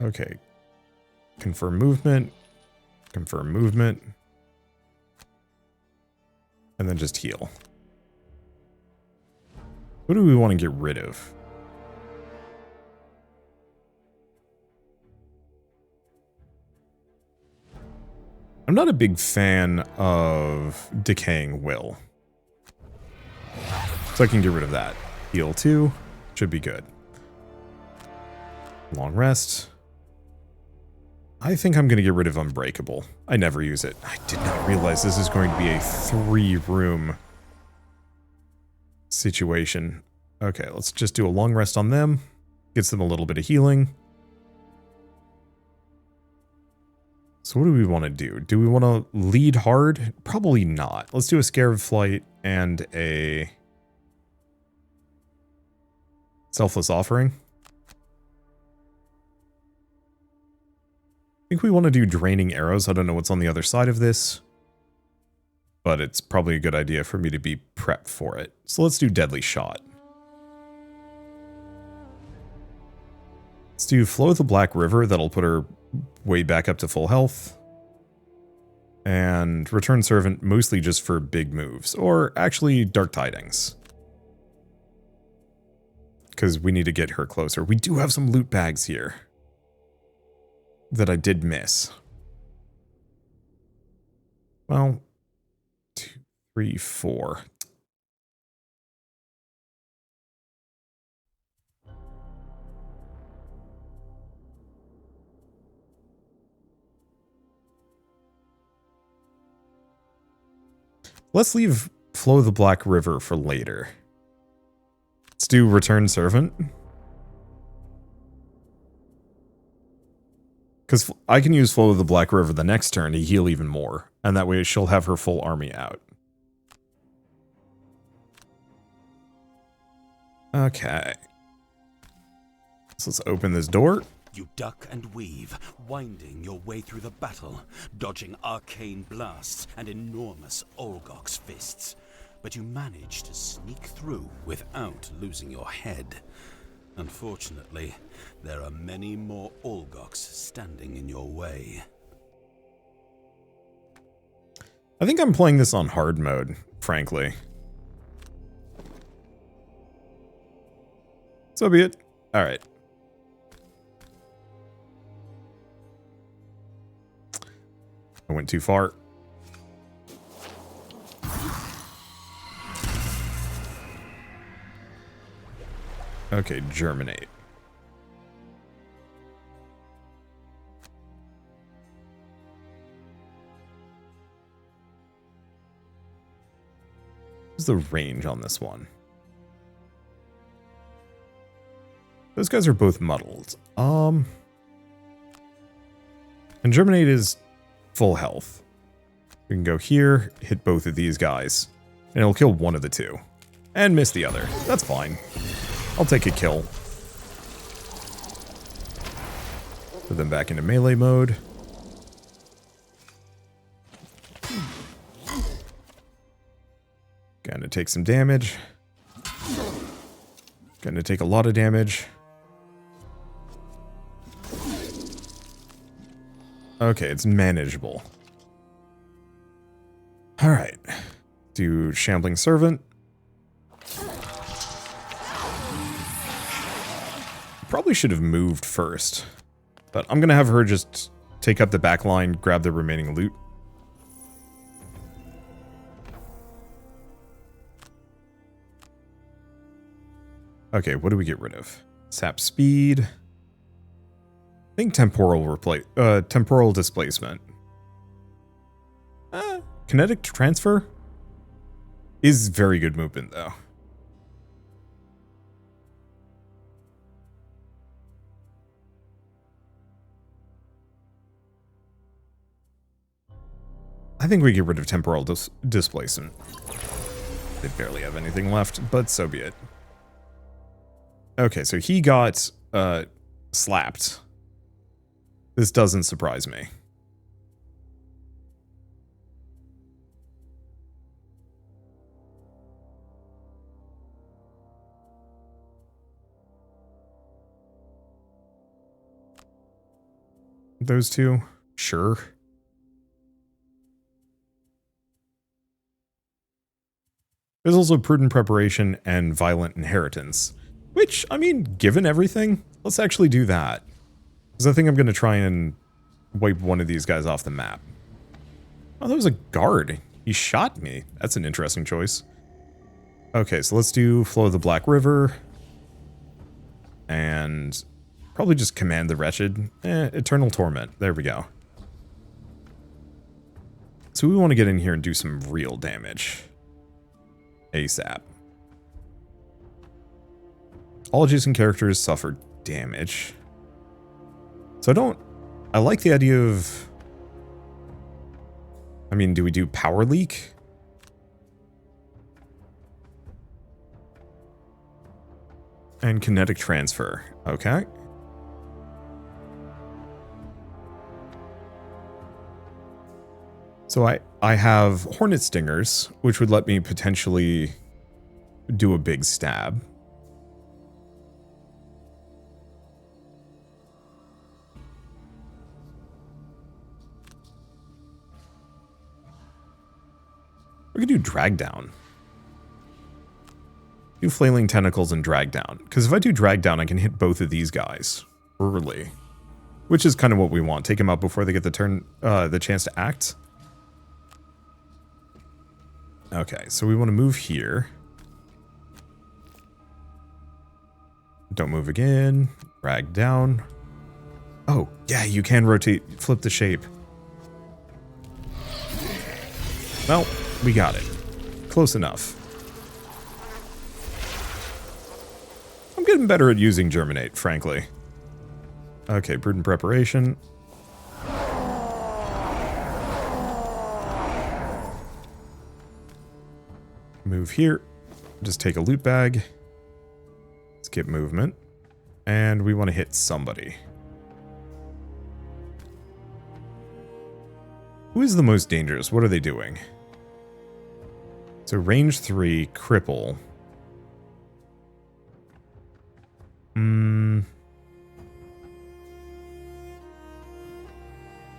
Okay. Confirm movement. Confirm movement. And then just heal. Who do we want to get rid of? I'm not a big fan of Decaying Will. So I can get rid of that. Heal 2. Should be good. Long rest. I think I'm going to get rid of Unbreakable. I never use it. I did not realize this is going to be a 3-room situation. Okay, let's just do a long rest on them. Gets them a little bit of healing. So what do we want to do? Do we want to lead hard? Probably not. Let's do a Scared Flight and a Selfless Offering. I think we want to do Draining Arrows. I don't know what's on the other side of this, but it's probably a good idea for me to be prepped for it. So let's do Deadly Shot. Let's do Flow the Black River. That'll put her way back up to full health. And Return Servant mostly just for big moves. Or actually Dark Tidings. Because we need to get her closer. We do have some loot bags here that I did miss. Well, 2, 3, 4. Let's leave Flow the Black River for later. Let's do Return Servant. Because I can use Flow of the Black River the next turn to heal even more. And that way she'll have her full army out. Okay. So let's open this door. You duck and weave, winding your way through the battle, dodging arcane blasts and enormous Olgok's fists. But you manage to sneak through without losing your head. Unfortunately, there are many more Olgoks standing in your way. I think I'm playing this on hard mode, frankly. So be it. Alright. I went too far. Okay, germinate. What's the range on this one? Those guys are both muddled. And germinate is full health. We can go here, hit both of these guys, and it'll kill one of the two. And miss the other. That's fine. I'll take a kill. Put them back into melee mode. Gonna take some damage. Gonna take a lot of damage. Okay, it's manageable. Alright. Do Shambling Servant. Probably should have moved first. But I'm gonna have her just take up the back line, grab the remaining loot. Okay, what do we get rid of? Sap speed. I think temporal displacement. Kinetic transfer is very good movement though. I think we get rid of temporal displacement. They barely have anything left, but so be it. Okay, so he got slapped. This doesn't surprise me. Those two? Sure. There's also prudent preparation and violent inheritance. Which, I mean, given everything, let's actually do that. Because I think I'm going to try and wipe one of these guys off the map. Oh, that was a guard. He shot me. That's an interesting choice. Okay, so let's do Flow of the Black River. And probably just Command the Wretched. Eternal Torment. There we go. So we want to get in here and do some real damage. ASAP. All adjacent characters suffer damage. So I like the idea of, I mean, do we do Power Leak? And Kinetic Transfer, okay. So I have Hornet Stingers, which would let me potentially do a big stab. We could do Drag Down. Do Flailing Tentacles and Drag Down. Because if I do Drag Down, I can hit both of these guys early. Which is kind of what we want. Take them out before they get the chance to act. Okay, so we want to move here. Don't move again. Drag down. Oh, yeah, you can rotate, flip the shape. Well, we got it. Close enough. I'm getting better at using Germinate, frankly. Okay, Prudent Preparation. Move here. Just take a loot bag. Skip movement. And we want to hit somebody. Who is the most dangerous? What are they doing? So range 3, cripple.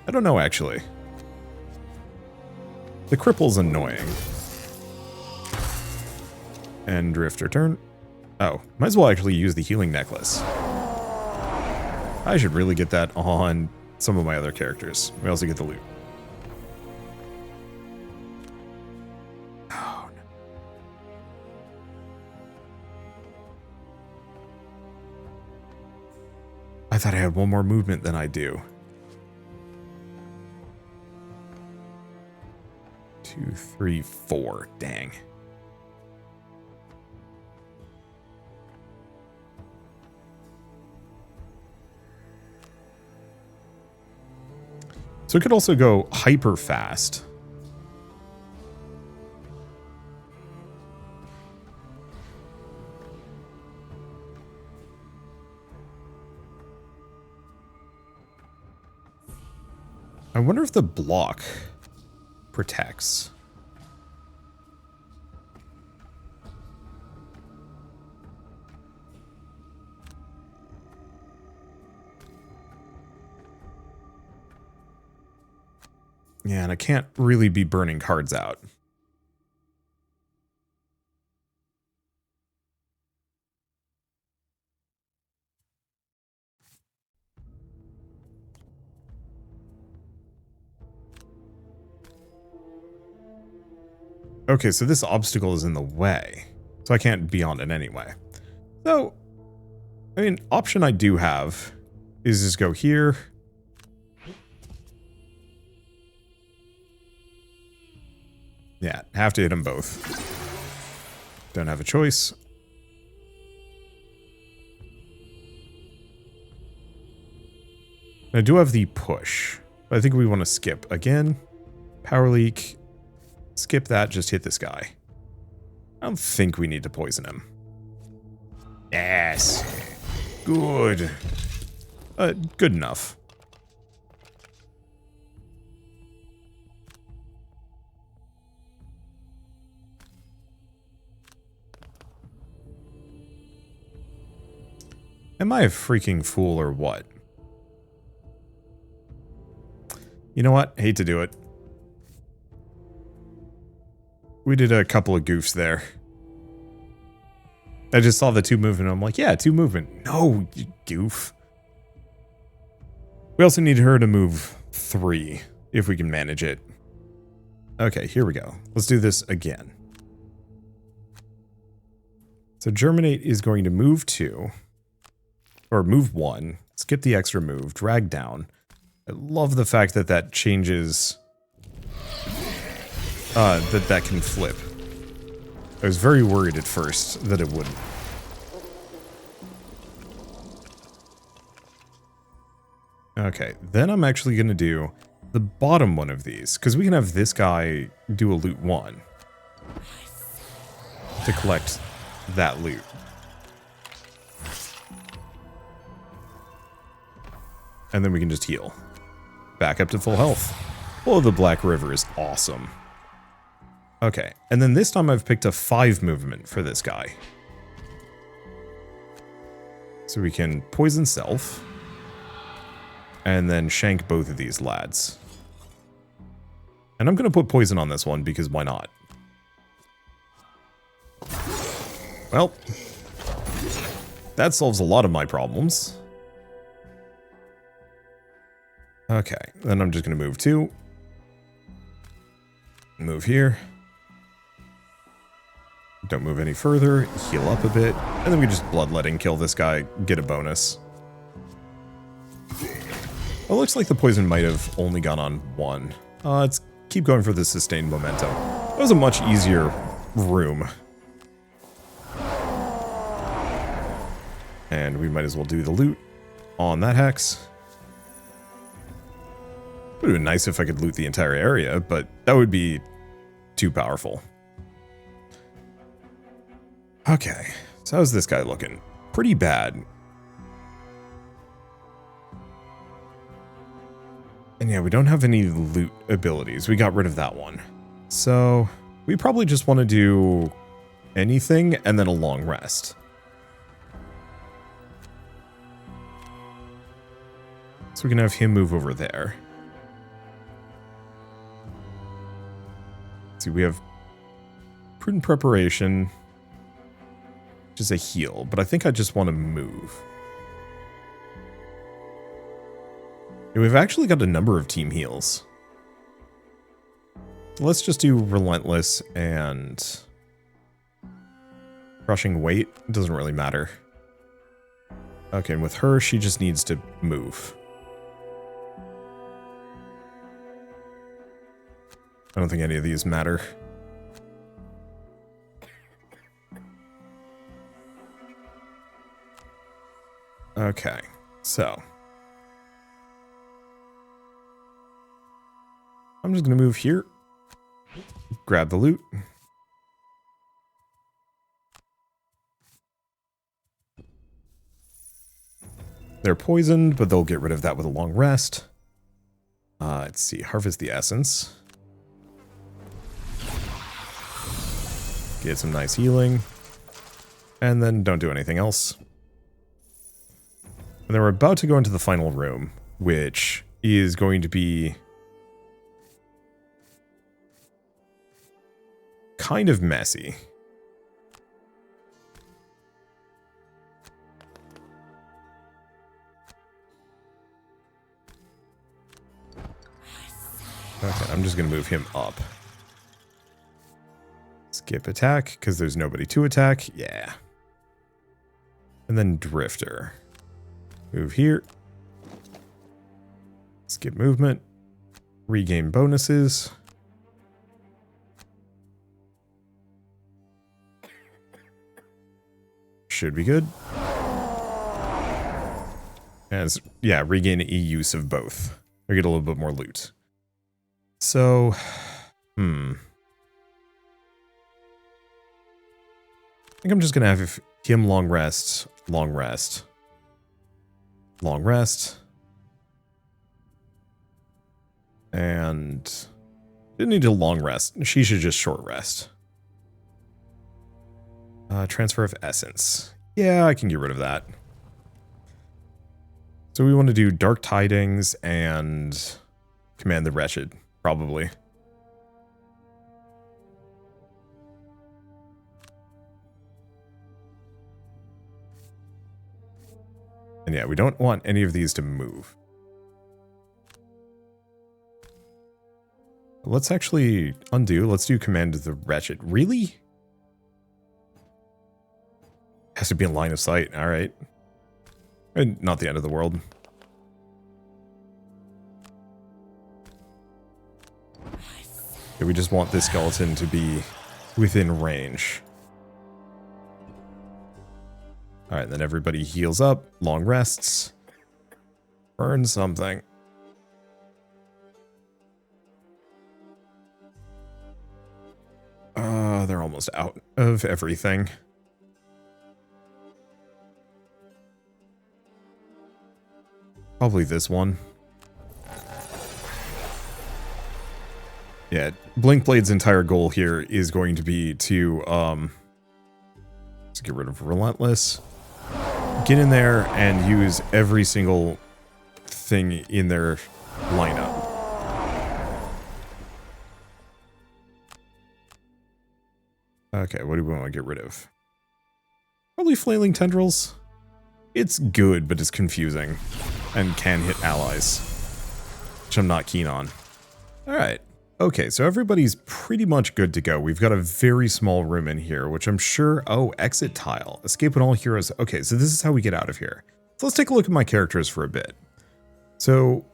I don't know, actually. The cripple's annoying. And drifter turn. Oh, might as well actually use the healing necklace. I should really get that on some of my other characters. We also get the loot. Oh, no. I thought I had one more movement than I do. 2, 3, 4. Dang. So it could also go hyper fast. I wonder if the block protects. Yeah, and I can't really be burning cards out. Okay, so this obstacle is in the way, so I can't be on it anyway. So, I mean, option I do have is just go here. Yeah, have to hit them both. Don't have a choice. I do have the push, but I think we want to skip again. Power leak. Skip that, just hit this guy. I don't think we need to poison him. Yes. Good. Good enough. Am I a freaking fool or what? You know what? Hate to do it. We did a couple of goofs there. I just saw the 2 movement. I'm like, yeah, 2 movement. No, you goof. We also need her to move 3, if we can manage it. Okay, here we go. Let's do this again. So Germinate is going to move 2. Or move 1. Skip the extra move. Drag down. I love the fact that that changes... that can flip. I was very worried at first that it wouldn't. Okay, then I'm actually going to do the bottom one of these, because we can have this guy do a loot 1 to collect that loot. And then we can just heal. Back up to full health. Oh, the Black River is awesome. Okay, and then this time I've picked a 5 movement for this guy. So we can poison self. And then shank both of these lads. And I'm going to put poison on this one because why not? Well, that solves a lot of my problems. Okay, then I'm just going to move 2. Move here. Don't move any further. Heal up a bit. And then we just bloodletting kill this guy. Get a bonus. Well, it looks like the poison might have only gone on 1. Let's keep going for the sustained momentum. That was a much easier room. And we might as well do the loot on that hex. It would have been nice if I could loot the entire area, but that would be too powerful. Okay, so how's this guy looking? Pretty bad. And yeah, we don't have any loot abilities. We got rid of that one. So we probably just want to do anything and then a long rest. So we can have him move over there. Let's see, we have prudent preparation, which is a heal, but I think I just want to move. And we've actually got a number of team heals. Let's just do relentless and crushing weight. It doesn't really matter. Okay, and with her, she just needs to move. I don't think any of these matter. Okay, so I'm just going to move here, grab the loot. They're poisoned, but they'll get rid of that with a long rest. Let's see, harvest the essence. Get some nice healing. And then don't do anything else. And then we're about to go into the final room, which is going to be kind of messy. Okay, I'm just going to move him up. Skip attack, because there's nobody to attack. Yeah. And then Drifter. Move here. Skip movement. Regain bonuses. Should be good. As, yeah, regain a use of both. Or get a little bit more loot. So, I think I'm just going to have him long rest, long rest, long rest. And didn't need a long rest. She should just short rest. Transfer of essence. Yeah, I can get rid of that. So we want to do Dark Tidings and Command the Wretched, probably. And yeah, we don't want any of these to move. Let's actually undo. Let's do Command the Wretched. Really? Has to be in line of sight. All right. And not the end of the world. Yeah, we just want this skeleton to be within range. All right, then everybody heals up. Long rests. Burn something. They're almost out of everything. Probably this one. Yeah, Blinkblade's entire goal here is going to be to let's get rid of Relentless. Get in there and use every single thing in their lineup. Okay, what do we want to get rid of? Probably Flailing Tendrils. It's good, but it's confusing. And can hit allies. Which I'm not keen on. Alright. Okay, so everybody's pretty much good to go. We've got a very small room in here, which I'm sure... Oh, exit tile. Escape when all heroes... Okay, so this is how we get out of here. So let's take a look at my characters for a bit. So,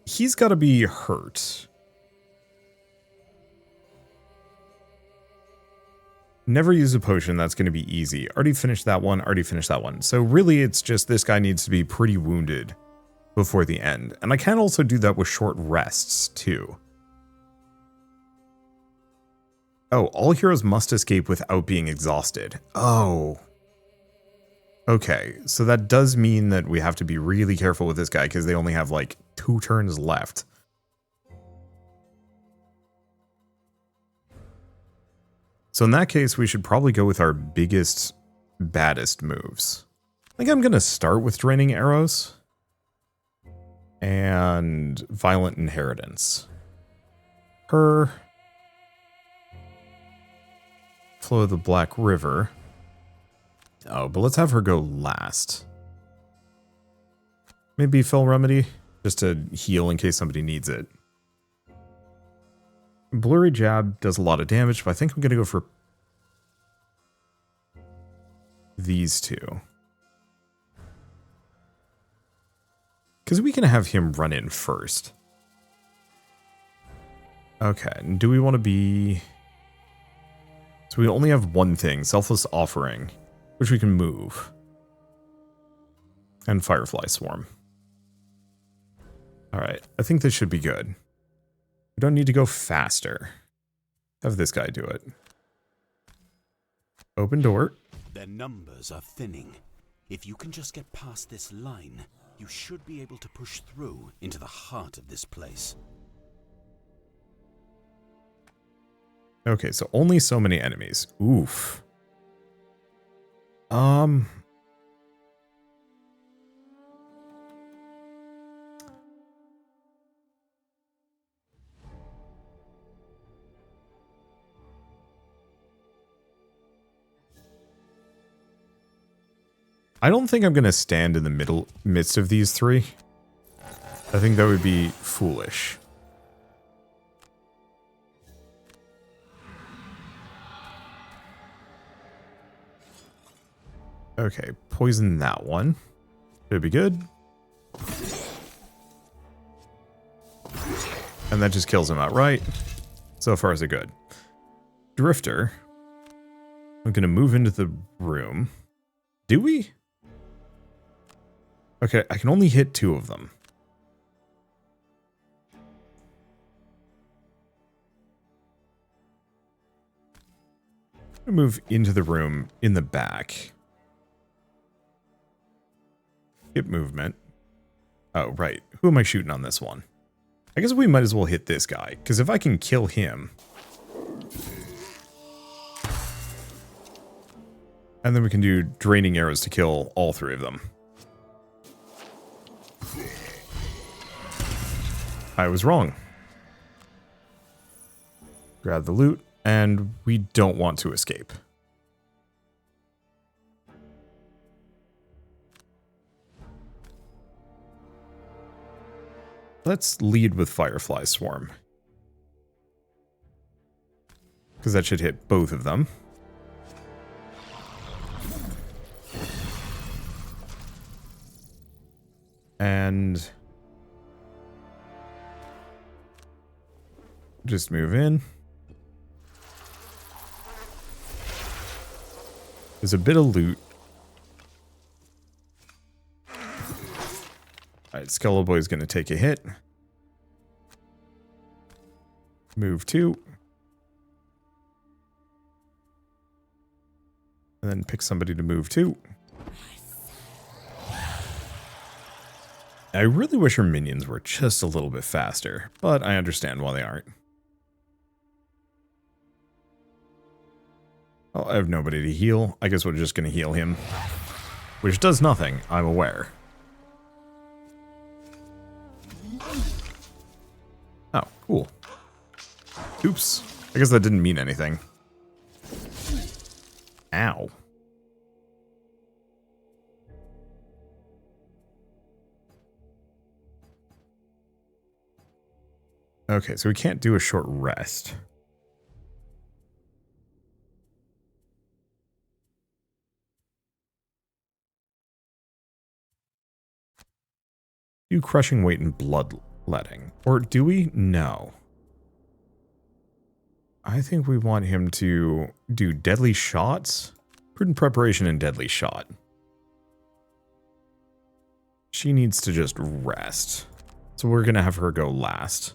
he's got to be hurt. Never use a potion, that's going to be easy. Already finished that one, already finished that one. So really it's just this guy needs to be pretty wounded before the end. And I can also do that with short rests too. Oh, all heroes must escape without being exhausted. Oh. Okay, so that does mean that we have to be really careful with this guy because they only have like 2 turns left So in that case, we should probably go with our biggest, baddest moves. I think I'm going to start with Draining Arrows and Violent Inheritance. Her. Flow of the Black River. Oh, but let's have her go last. Maybe Fell Remedy, just to heal in case somebody needs it. Blurry Jab does a lot of damage, but I think I'm going to go for these two. Because we can have him run in first. Okay, and do we want to be... So we only have one thing, Selfless Offering, which we can move. And Firefly Swarm. Alright, I think this should be good. We don't need to go faster. Have this guy do it. Open door. Their numbers are thinning. If you can just get past this line, you should be able to push through into the heart of this place. Okay, so only so many enemies. Oof. I don't think I'm going to stand in the midst of these three. I think that would be foolish. Okay, poison that one. Should be good. And that just kills him outright. So far, so good. Drifter. I'm going to move into the room. Do we? Okay, I can only hit 2 of them. I'm going to move into the room in the back. Skip movement. Oh, right. Who am I shooting on this one? I guess we might as well hit this guy, because if I can kill him... And then we can do Draining Arrows to kill all 3 of them. I was wrong. Grab the loot, and we don't want to escape. Let's lead with Firefly Swarm. Because that should hit both of them. And... just move in. There's a bit of loot. Alright, Skello Boy's gonna take a hit. Move 2. And then pick somebody to move 2. I really wish her minions were just a little bit faster, but I understand why they aren't. Oh, I have nobody to heal. I guess we're just going to heal him. Which does nothing, I'm aware. Oh, cool. Oops. I guess that didn't mean anything. Ow. Okay, so we can't do a short rest. Do crushing weight and bloodletting. Or do we? No. I think we want him to do deadly shots. Prudent preparation and deadly shot. She needs to just rest. So we're going to have her go last.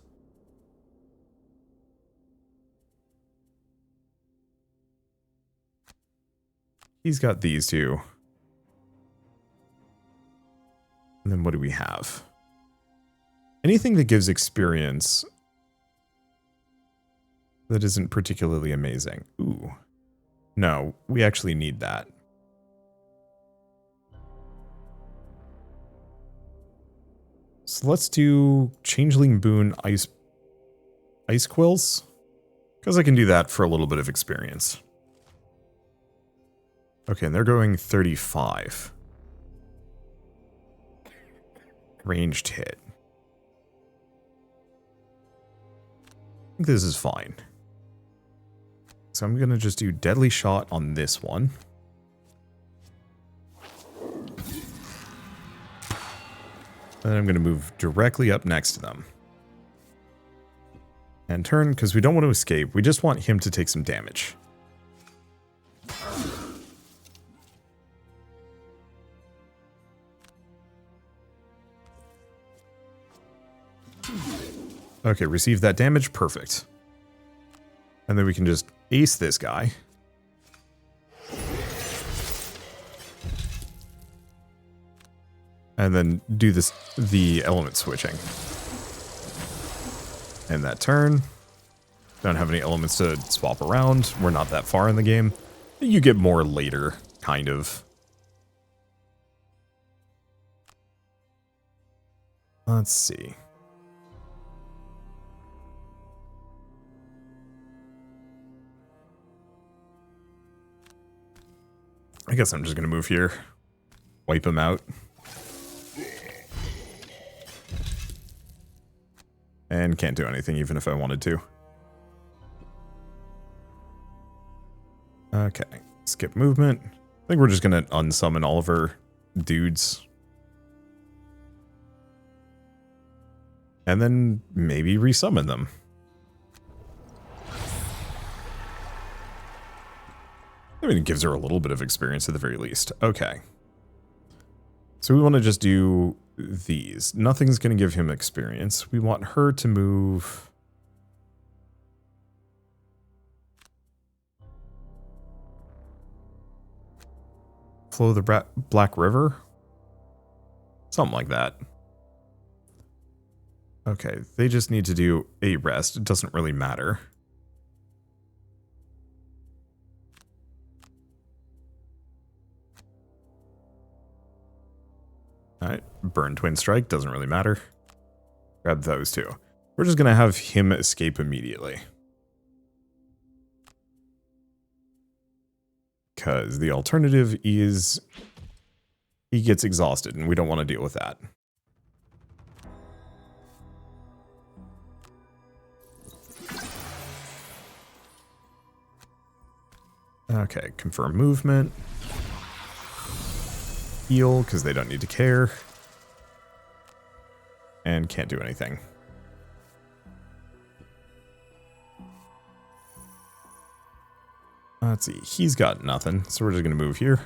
He's got these two. And then what do we have? Anything that gives experience that isn't particularly amazing. Ooh, No, we actually need that. So let's do Changeling Boon Ice Quills. Because I can do that for a little bit of experience. Okay, and they're going 35. Ranged hit. I think this is fine. So I'm going to just do Deadly Shot on this one. And I'm going to move directly up next to them. And turn, because we don't want to escape. We just want him to take some damage. Okay, receive that damage. Perfect. And then we can just ace this guy. And then do the element switching. And that turn. Don't have any elements to swap around. We're not that far in the game. You get more later, kind of. Let's see. I guess I'm just going to move here. Wipe him out. And can't do anything even if I wanted to. Okay. Skip movement. I think we're just going to unsummon all of our dudes. And then maybe resummon them. I mean, it gives her a little bit of experience at the very least. Okay. So we want to just do these. Nothing's going to give him experience. We want her to move. Flow the Black River? Something like that. Okay, they just need to do a rest. It doesn't really matter. Alright, Burn Twin Strike, doesn't really matter. Grab those two. We're just going to have him escape immediately. Because the alternative is he gets exhausted, and we don't want to deal with that. Okay, confirm movement. Heal, because they don't need to care. And can't do anything. Let's see, he's got nothing, so we're just going to move here.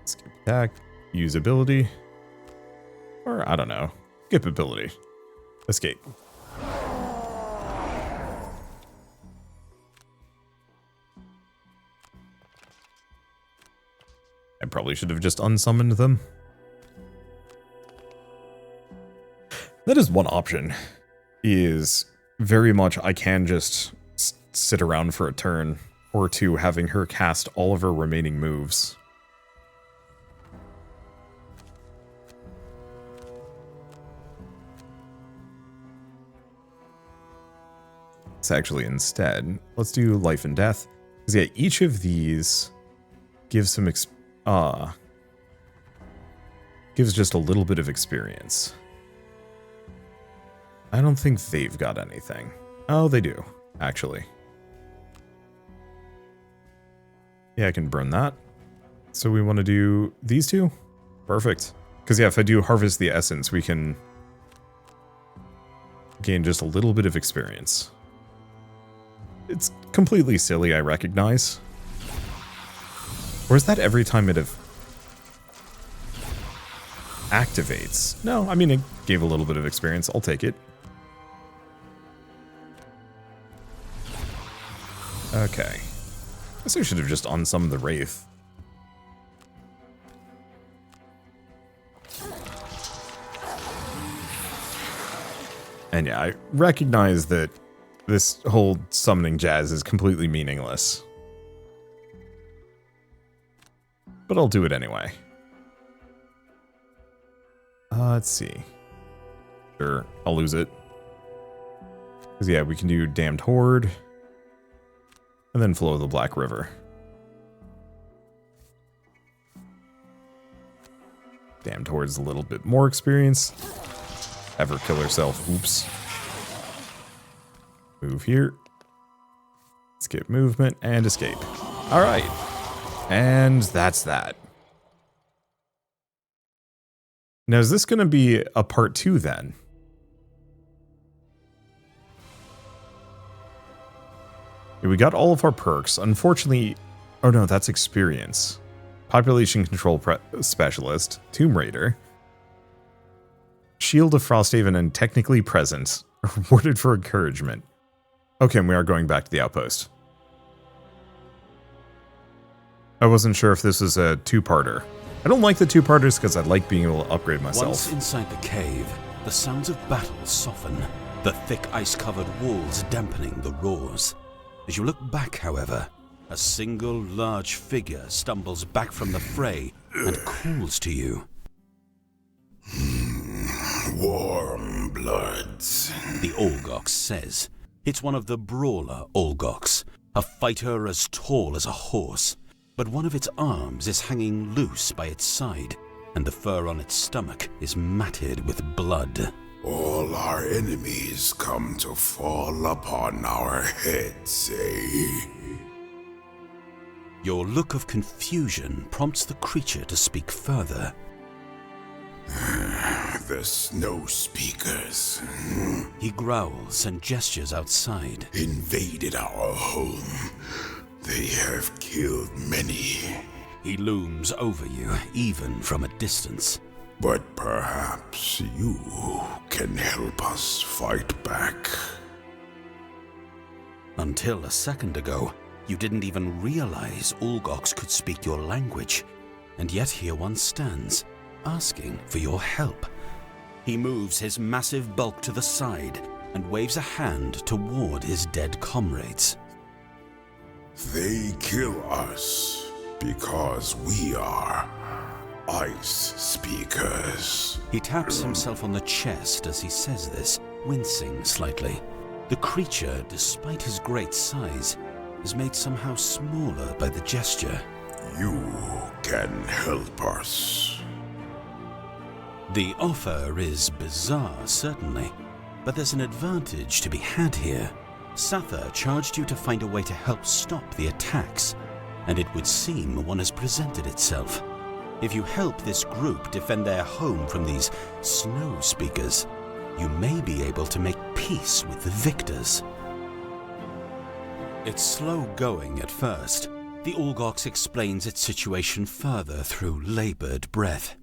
Skip attack, use ability. Or, I don't know, skip ability. Escape. I probably should have just unsummoned them. That is one option. Is very much I can just sit around for a turn or two having her cast all of her remaining moves. It's actually instead, let's do life and death. Because yeah, each of these gives some gives just a little bit of experience. I don't think they've got anything. Oh, they do, actually. Yeah, I can burn that. So we want to do these two? Perfect. Because yeah, if I do harvest the essence, we can gain just a little bit of experience. It's completely silly, I recognize. Or is that every time it activates? No, I mean, it gave a little bit of experience. I'll take it. Okay. I guess I should have just unsummoned the Wraith. And yeah, I recognize that this whole summoning jazz is completely meaningless. But I'll do it anyway. Let's see. Sure, I'll lose it. Because yeah, we can do Damned Horde. And then Flow of the Black River. Damned Horde's a little bit more experience. Ever kill herself. Oops. Move here. Skip movement and escape. Alright. And that's that. Now, is this going to be a part 2 then? Yeah, we got all of our perks. Unfortunately, oh no, that's experience. Population Control Specialist, Tomb Raider, Shield of Frosthaven, and Technically Present. Rewarded for encouragement. Okay, and we are going back to the outpost. I wasn't sure if this was a two-parter. I don't like the two-parters because I like being able to upgrade myself. Once inside the cave, the sounds of battle soften, the thick ice-covered walls dampening the roars. As you look back, however, a single large figure stumbles back from the fray and calls to you. Warm bloods, The Olgox says. It's one of the brawler Olgox, a fighter as tall as a horse, but one of its arms is hanging loose by its side, and the fur on its stomach is matted with blood. all our enemies come to fall upon our heads, eh? Your look of confusion prompts the creature to speak further. The snow speakers He growls and gestures outside. invaded our home. They have killed many, He looms over you, even from a distance. but perhaps you can help us fight back. Until a second ago, you didn't even realize Olgox could speak your language, and yet here one stands, asking for your help. He moves his massive bulk to the side and waves a hand toward his dead comrades. They kill us because we are ice speakers. He taps himself on the chest as he says this, wincing slightly. The creature, despite his great size, is made somehow smaller by the gesture. You can help us. The offer is bizarre, certainly, but there's an advantage to be had here. Sather charged you to find a way to help stop the attacks, and it would seem one has presented itself. If you help this group defend their home from these snow speakers, you may be able to make peace with the victors. It's slow going at first. The Olgox explains its situation further through labored breath.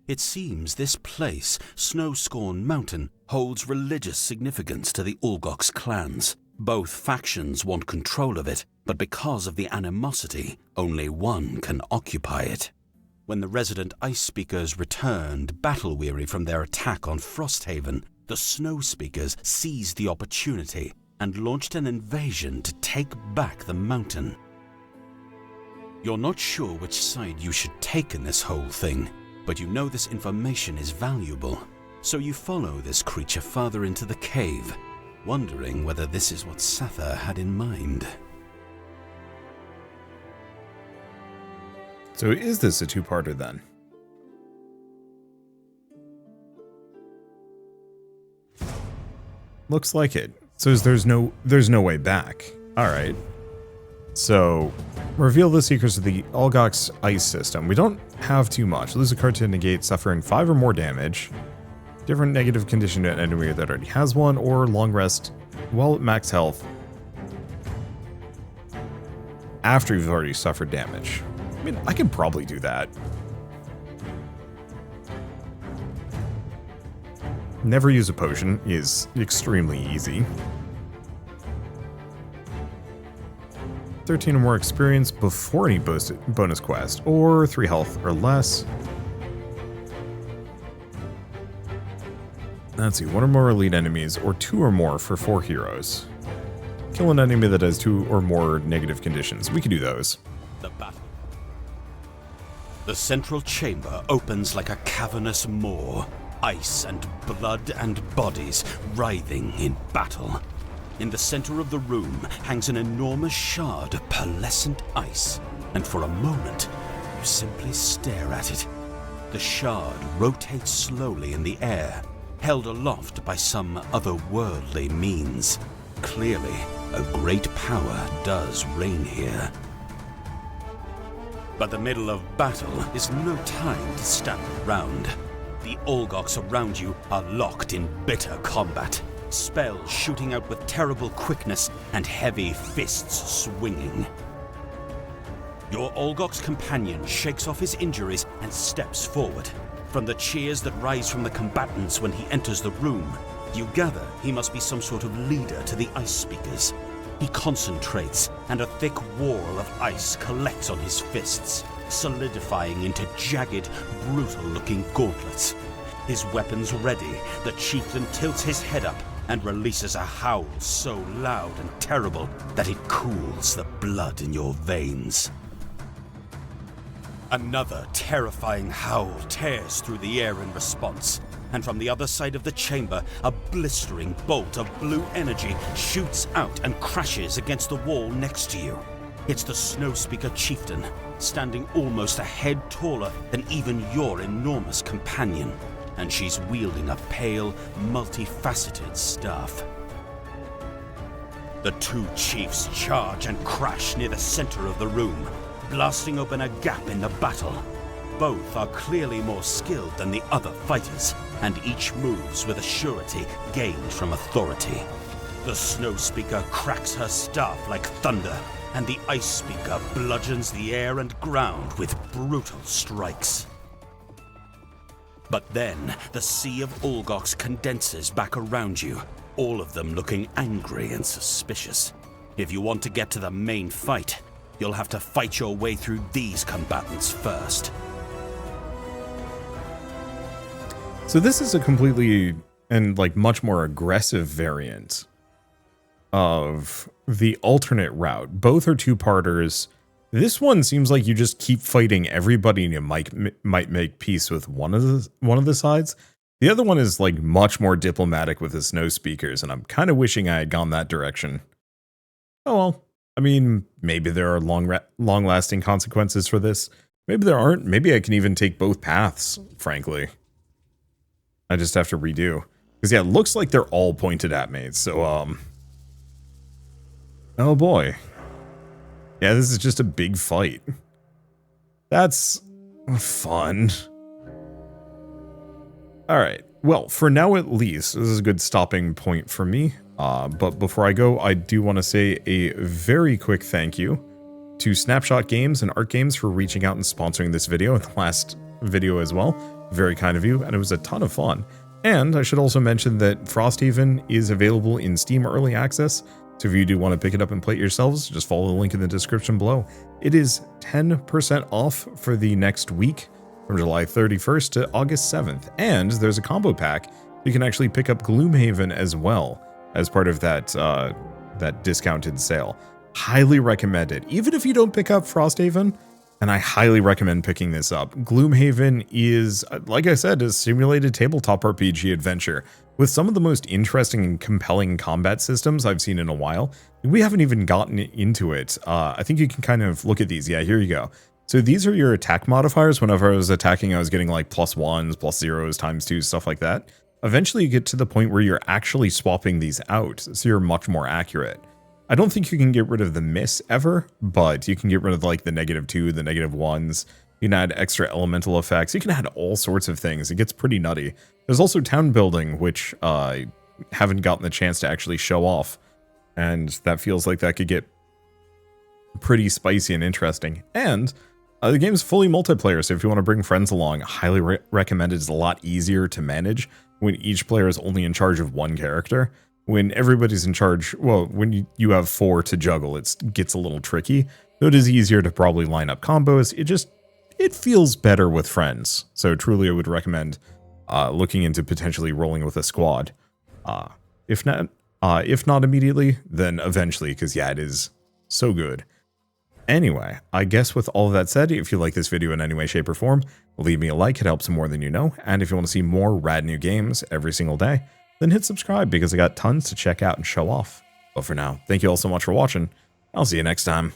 It seems this place, Snowscorn Mountain, holds religious significance to the Olgox clans. Both factions want control of it, but because of the animosity, only one can occupy it. When the resident ice speakers returned, battle-weary from their attack on Frosthaven, the snow speakers seized the opportunity and launched an invasion to take back the mountain. You're not sure which side you should take in this whole thing, but you know this information is valuable, so you follow this creature farther into the cave, wondering whether this is what Sather had in mind. So is this a two-parter then? Looks like it. So there's no way back. Alright. So reveal the secrets of the Olgox ice system. We don't have too much. Lose a card to negate suffering 5 or more damage. Different negative condition to an enemy that already has one, or long rest while at max health after you've already suffered damage. I mean, I could probably do that. Never use a potion is extremely easy. 13 or more experience before any bonus quest, or 3 health or less. Let's see, 1 or more elite enemies, or 2 or more for 4 heroes. Kill an enemy that has 2 or more negative conditions. We can do those. The battle. The central chamber opens like a cavernous maw. Ice and blood and bodies writhing in battle. In the center of the room hangs an enormous shard of pearlescent ice, and for a moment, you simply stare at it. The shard rotates slowly in the air, held aloft by some otherworldly means. Clearly, a great power does reign here. But the middle of battle is no time to stand around. The Olgoks around you are locked in bitter combat, spells shooting out with terrible quickness and heavy fists swinging. Your Olgok's companion shakes off his injuries and steps forward. From the cheers that rise from the combatants when he enters the room, you gather he must be some sort of leader to the Ice Speakers. He concentrates, and a thick wall of ice collects on his fists, solidifying into jagged, brutal-looking gauntlets. His weapons ready, the chieftain tilts his head up and releases a howl so loud and terrible that it cools the blood in your veins. Another terrifying howl tears through the air in response, and from the other side of the chamber, a blistering bolt of blue energy shoots out and crashes against the wall next to you. It's the Snowspeaker chieftain, standing almost a head taller than even your enormous companion, and she's wielding a pale, multifaceted staff. The two chiefs charge and crash near the center of the room, blasting open a gap in the battle. Both are clearly more skilled than the other fighters, and each moves with a surety gained from authority. The Snowspeaker cracks her staff like thunder, and the Ice Speaker bludgeons the air and ground with brutal strikes. But then, the sea of Olgoks condenses back around you, all of them looking angry and suspicious. If you want to get to the main fight, you'll have to fight your way through these combatants first. So this is a completely and much more aggressive variant of the alternate route. Both are two-parters. This one seems like you just keep fighting everybody and you might make peace with one of the sides. The other one is much more diplomatic with the Snow Speakers, and I'm kind of wishing I had gone that direction. Oh well. I mean, maybe there are long-lasting consequences for this. Maybe there aren't. Maybe I can even take both paths, frankly. I just have to redo. Because, yeah, it looks like they're all pointed at me. So, oh, boy. Yeah, this is just a big fight. That's fun. Alright. Well, for now at least, this is a good stopping point for me. But before I go, I do want to say a very quick thank you to Snapshot Games and Art Games for reaching out and sponsoring this video and the last video as well. Very kind of you, and it was a ton of fun. And I should also mention that Frosthaven is available in Steam Early Access, so if you do want to pick it up and play it yourselves, just follow the link in the description below. It is 10% off for the next week, from July 31st to August 7th, and there's a combo pack. You can actually pick up Gloomhaven as well, as part of that discounted sale. Highly recommend it. Even if you don't pick up Frosthaven, and I highly recommend picking this up. Gloomhaven is, like I said, a simulated tabletop RPG adventure with some of the most interesting and compelling combat systems I've seen in a while. We haven't even gotten into it. I think you can kind of look at these. Yeah, here you go. So these are your attack modifiers. Whenever I was attacking, I was getting +1s, +0s, ×2s, stuff like that. Eventually you get to the point where you're actually swapping these out, so you're much more accurate. I don't think you can get rid of the miss ever, but you can get rid of the -2, the -1s. You can add extra elemental effects. You can add all sorts of things. It gets pretty nutty. There's also town building, which I haven't gotten the chance to actually show off, and that feels like that could get pretty spicy and interesting. And the game's fully multiplayer, so if you want to bring friends along, highly recommend it. It's a lot easier to manage when each player is only in charge of one character. When everybody's in charge, well, when you have 4 to juggle, it gets a little tricky. So it is easier to probably line up combos. It feels better with friends. So truly I would recommend looking into potentially rolling with a squad. If not immediately, then eventually, because yeah, it is so good. Anyway, I guess with all of that said, if you like this video in any way, shape, or form, leave me a like, it helps more than you know, and if you want to see more rad new games every single day, then hit subscribe because I got tons to check out and show off. But for now, thank you all so much for watching. I'll see you next time.